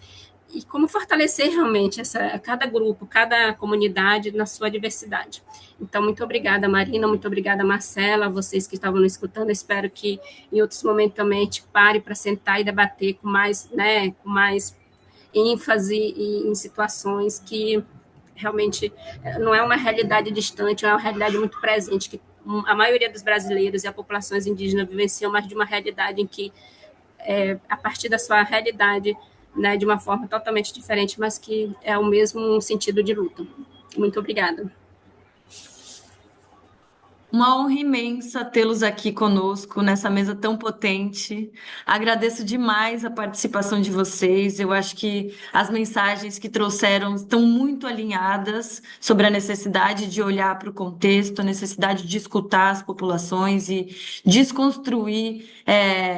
e como fortalecer realmente cada grupo, cada comunidade na sua diversidade. Então, muito obrigada, Marina, muito obrigada, Marcela, vocês que estavam nos escutando. Espero que em outros momentos também a gente pare para sentar e debater com mais, né, com mais ênfase e em situações que realmente não é uma realidade distante, é uma realidade muito presente, que a maioria dos brasileiros e as populações indígenas vivenciam mais de uma realidade em que, a partir da sua realidade, né, de uma forma totalmente diferente, mas que é o mesmo sentido de luta. Muito obrigada. Uma honra imensa tê-los aqui conosco nessa mesa tão potente. Agradeço demais a participação de vocês. Eu acho que as mensagens que trouxeram estão muito alinhadas sobre a necessidade de olhar para o contexto, a necessidade de escutar as populações e desconstruir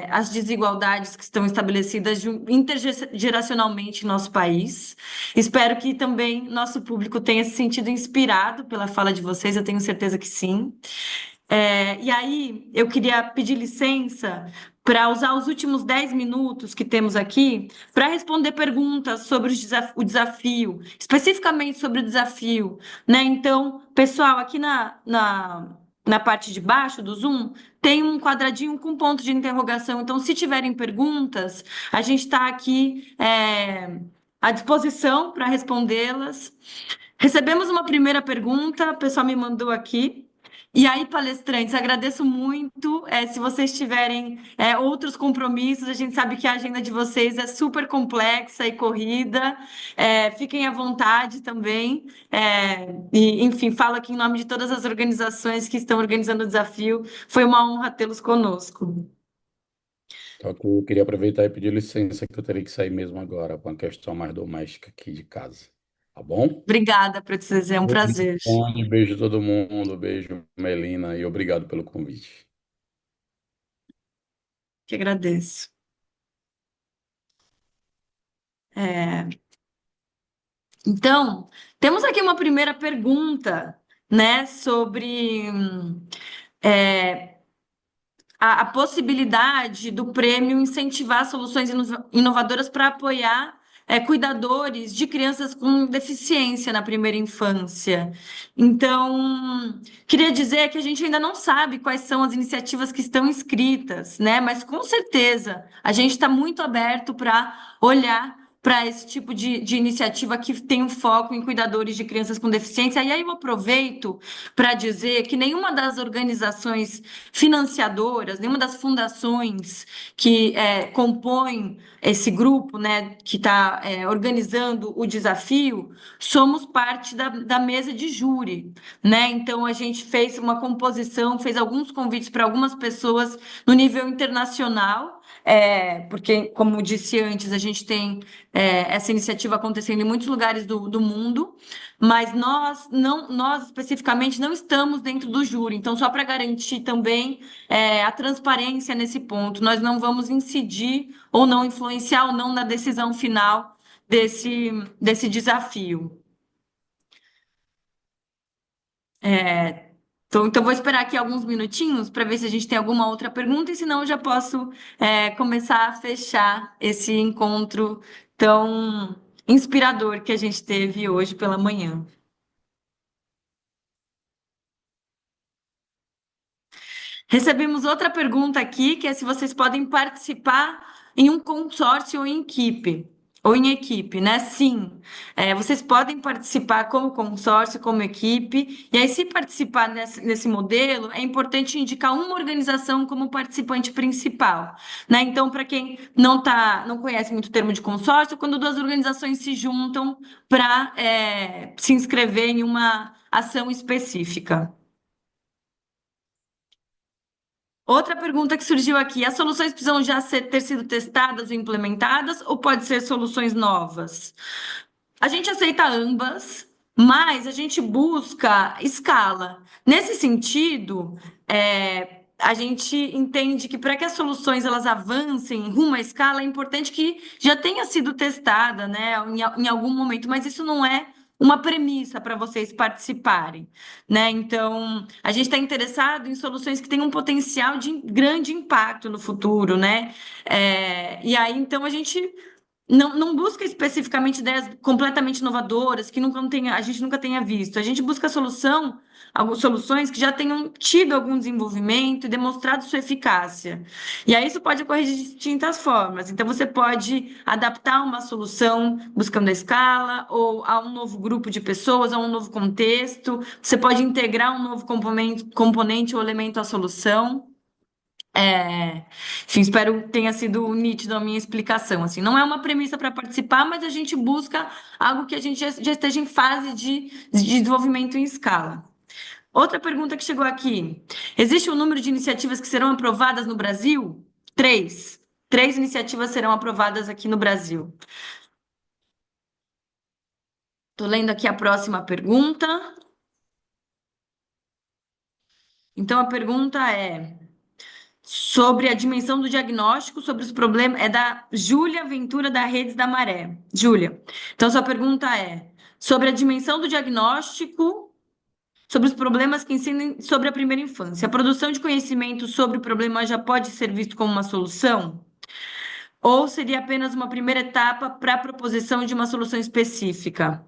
as desigualdades que estão estabelecidas intergeracionalmente em nosso país. Espero que também nosso público tenha se sentido inspirado pela fala de vocês, eu tenho certeza que sim. E aí, eu queria pedir licença para usar os últimos 10 minutos que temos aqui para responder perguntas sobre o desafio, especificamente sobre o desafio, né? Então, pessoal, aqui na parte de baixo do Zoom, tem um quadradinho com ponto de interrogação. Então, se tiverem perguntas, a gente está aqui à disposição para respondê-las. Recebemos uma primeira pergunta, o pessoal me mandou aqui. E aí, palestrantes, agradeço muito. Se vocês tiverem outros compromissos, a gente sabe que a agenda de vocês é super complexa e corrida. Fiquem à vontade também. Enfim, falo aqui em nome de todas as organizações que estão organizando o desafio. Foi uma honra tê-los conosco. Só que eu queria aproveitar e pedir licença, que eu teria que sair mesmo agora, com a questão mais doméstica aqui de casa. Tá bom? Obrigada, Preto, é um prazer. Beijo a todo mundo, beijo, Melina, e obrigado pelo convite. Que agradeço. Então, temos aqui uma primeira pergunta, né, sobre é, a possibilidade do prêmio incentivar soluções inovadoras para apoiar cuidadores de crianças com deficiência na primeira infância. Então, queria dizer que a gente ainda não sabe quais são as iniciativas que estão inscritas, né? Mas com certeza a gente está muito aberto para olhar para esse tipo de iniciativa que tem um foco em cuidadores de crianças com deficiência. E aí eu aproveito para dizer que nenhuma das organizações financiadoras, nenhuma das fundações que compõem esse grupo, né, que está organizando o desafio, somos parte da mesa de júri, né? Então a gente fez uma composição, fez alguns convites para algumas pessoas no nível internacional. Porque, como disse antes, a gente tem essa iniciativa acontecendo em muitos lugares do mundo, mas nós especificamente não estamos dentro do júri. Então, só para garantir também a transparência nesse ponto, nós não vamos incidir ou não influenciar ou não na decisão final desse desafio. Então, vou esperar aqui alguns minutinhos para ver se a gente tem alguma outra pergunta, e senão eu já posso começar a fechar esse encontro tão inspirador que a gente teve hoje pela manhã. Recebemos outra pergunta aqui, que é se vocês podem participar em um consórcio ou em equipe. Ou em equipe, né? Sim. Vocês podem participar como consórcio, como equipe. E aí, se participar nesse modelo, é importante indicar uma organização como participante principal, né? Então, para quem não conhece muito o termo de consórcio, quando duas organizações se juntam para se inscrever em uma ação específica. Outra pergunta que surgiu aqui: as soluções precisam já ter sido testadas ou implementadas, ou pode ser soluções novas? A gente aceita ambas, mas a gente busca escala. Nesse sentido, a gente entende que para que as soluções elas avancem rumo à escala, é importante que já tenha sido testada, né, em algum momento, mas isso não é uma premissa para vocês participarem, né? Então, a gente está interessado em soluções que tenham um potencial de grande impacto no futuro, né? E aí, então, a gente não busca especificamente ideias completamente inovadoras que a gente nunca tenha visto. A gente busca algumas soluções que já tenham tido algum desenvolvimento e demonstrado sua eficácia. E aí isso pode ocorrer de distintas formas. Então, você pode adaptar uma solução buscando a escala, ou a um novo grupo de pessoas, a um novo contexto. Você pode integrar um novo componente ou elemento à solução. Enfim, espero que tenha sido nítido a minha explicação. Assim, não é uma premissa para participar, mas a gente busca algo que a gente já esteja em fase de desenvolvimento em escala. Outra pergunta que chegou aqui: existe um número de iniciativas que serão aprovadas no Brasil? Três. Três iniciativas serão aprovadas aqui no Brasil. Estou lendo aqui a próxima pergunta. Então, a pergunta é sobre a dimensão do diagnóstico, sobre os problemas. É da Júlia Ventura, da Redes da Maré. Júlia, então sua pergunta é sobre a dimensão do diagnóstico, sobre os problemas que ensinam sobre a primeira infância. A produção de conhecimento sobre o problema já pode ser visto como uma solução? Ou seria apenas uma primeira etapa para a proposição de uma solução específica?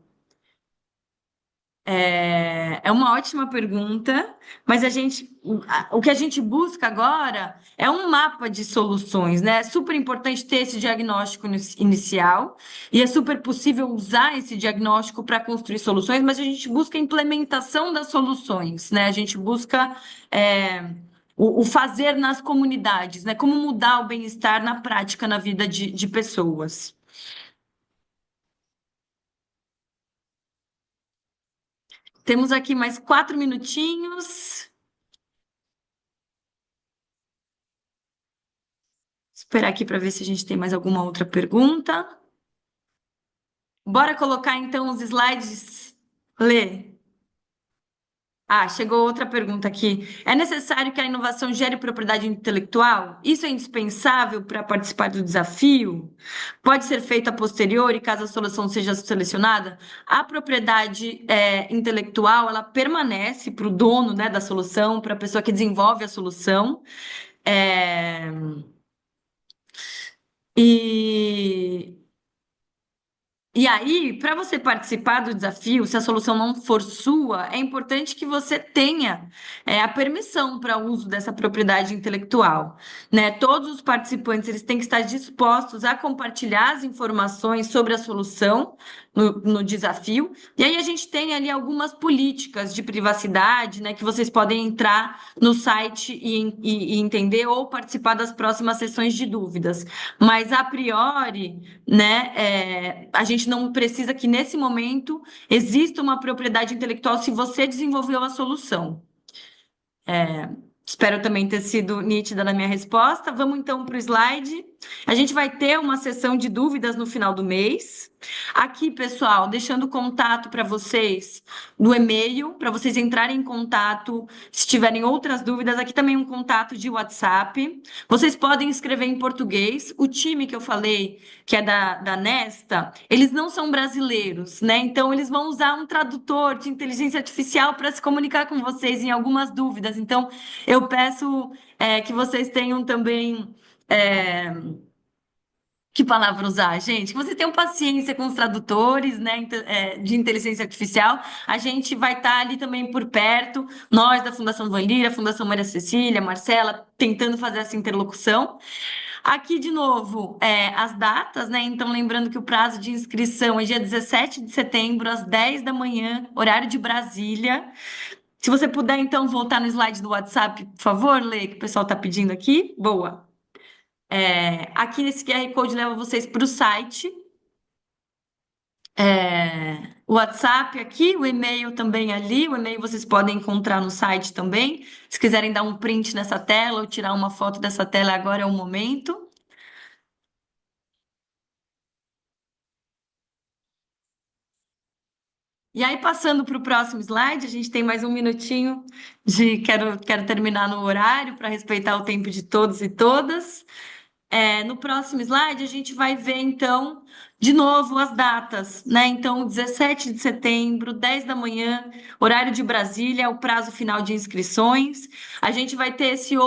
É uma ótima pergunta, mas o que a gente busca agora é um mapa de soluções, né? É super importante ter esse diagnóstico inicial e é super possível usar esse diagnóstico para construir soluções, mas a gente busca a implementação das soluções, né? A gente busca o fazer nas comunidades, né? Como mudar o bem-estar na prática, na vida de pessoas. Temos aqui mais 4 minutinhos. Esperar aqui para ver se a gente tem mais alguma outra pergunta. Bora colocar então os slides. Lê. Chegou outra pergunta aqui. É necessário que a inovação gere propriedade intelectual? Isso é indispensável para participar do desafio? Pode ser feito a posteriori, caso a solução seja selecionada? A propriedade intelectual, ela permanece para o dono, né, da solução, para a pessoa que desenvolve a solução. E E aí, para você participar do desafio, se a solução não for sua, é importante que você tenha a permissão para o uso dessa propriedade intelectual, né? Todos os participantes eles têm que estar dispostos a compartilhar as informações sobre a solução no desafio. E aí a gente tem ali algumas políticas de privacidade, né? Que vocês podem entrar no site e entender ou participar das próximas sessões de dúvidas. Mas a priori, né? A gente não precisa que nesse momento exista uma propriedade intelectual se você desenvolveu a solução. Espero também ter sido nítida na minha resposta. Vamos então para o slide. A gente vai ter uma sessão de dúvidas no final do mês. Aqui, pessoal, deixando o contato para vocês no e-mail, para vocês entrarem em contato se tiverem outras dúvidas. Aqui também um contato de WhatsApp. Vocês podem escrever em português. O time que eu falei, que é da Nesta, eles não são brasileiros, né? Então, eles vão usar um tradutor de inteligência artificial para se comunicar com vocês em algumas dúvidas. Então, eu peço que vocês tenham também. Que palavra usar, gente? Que vocês tenham paciência com os tradutores, né, de inteligência artificial. A gente vai estar ali também por perto, nós da Fundação Van Lira, Fundação Maria Cecília, Marcela, tentando fazer essa interlocução. Aqui de novo, as datas, né? Então, lembrando que o prazo de inscrição é dia 17 de setembro, às 10 da manhã, horário de Brasília. Se você puder, então, voltar no slide do WhatsApp, por favor, Lê, que o pessoal está pedindo aqui. Boa. Aqui nesse QR Code leva vocês para o site. O WhatsApp aqui, o e-mail também ali. O e-mail vocês podem encontrar no site também. Se quiserem dar um print nessa tela ou tirar uma foto dessa tela, agora é o momento. E aí, passando para o próximo slide, a gente tem mais um minutinho de quero terminar no horário para respeitar o tempo de todos e todas. No próximo slide, a gente vai ver, então, de novo as datas, né? Então, 17 de setembro, 10 da manhã, horário de Brasília, é o prazo final de inscrições. A gente vai ter esses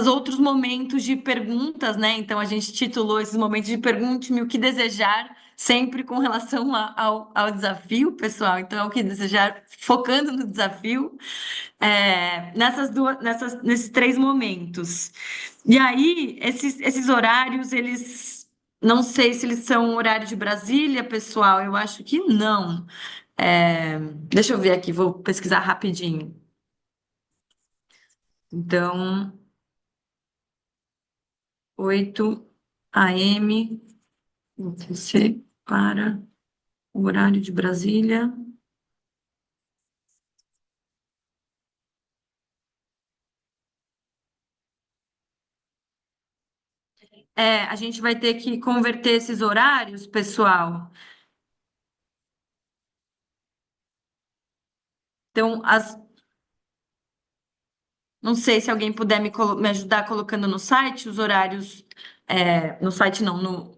outros momentos de perguntas, né? Então, a gente titulou esses momentos de pergunte-me o que desejar, sempre com relação ao desafio, pessoal. Então, é o que desejar, focando no desafio, nesses três momentos. E aí, esses horários, eles. Não sei se eles são horário de Brasília, pessoal, eu acho que não. Deixa eu ver aqui, vou pesquisar rapidinho. Então. 8 AM, você para o horário de Brasília. A gente vai ter que converter esses horários, pessoal. Então, não sei se alguém puder me ajudar colocando no site os horários, no site não,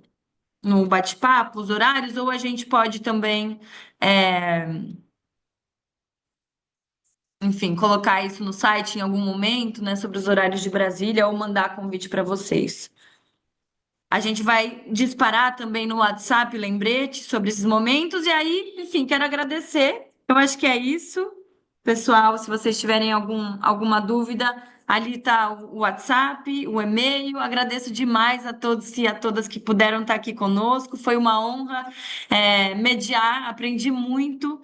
no bate-papo, os horários, ou a gente pode também, é, enfim, colocar isso no site em algum momento, né, sobre os horários de Brasília, ou mandar convite para vocês. A gente vai disparar também no WhatsApp lembrete sobre esses momentos, e aí, enfim, quero agradecer. Eu acho que é isso. Pessoal, se vocês tiverem alguma dúvida, ali está o WhatsApp, o e-mail. Agradeço demais a todos e a todas que puderam estar aqui conosco. Foi uma honra, mediar, aprendi muito,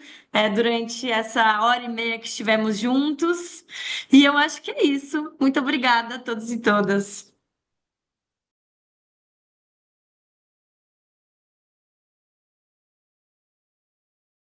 durante essa hora e meia que estivemos juntos. E eu acho que é isso. Muito obrigada a todos e todas.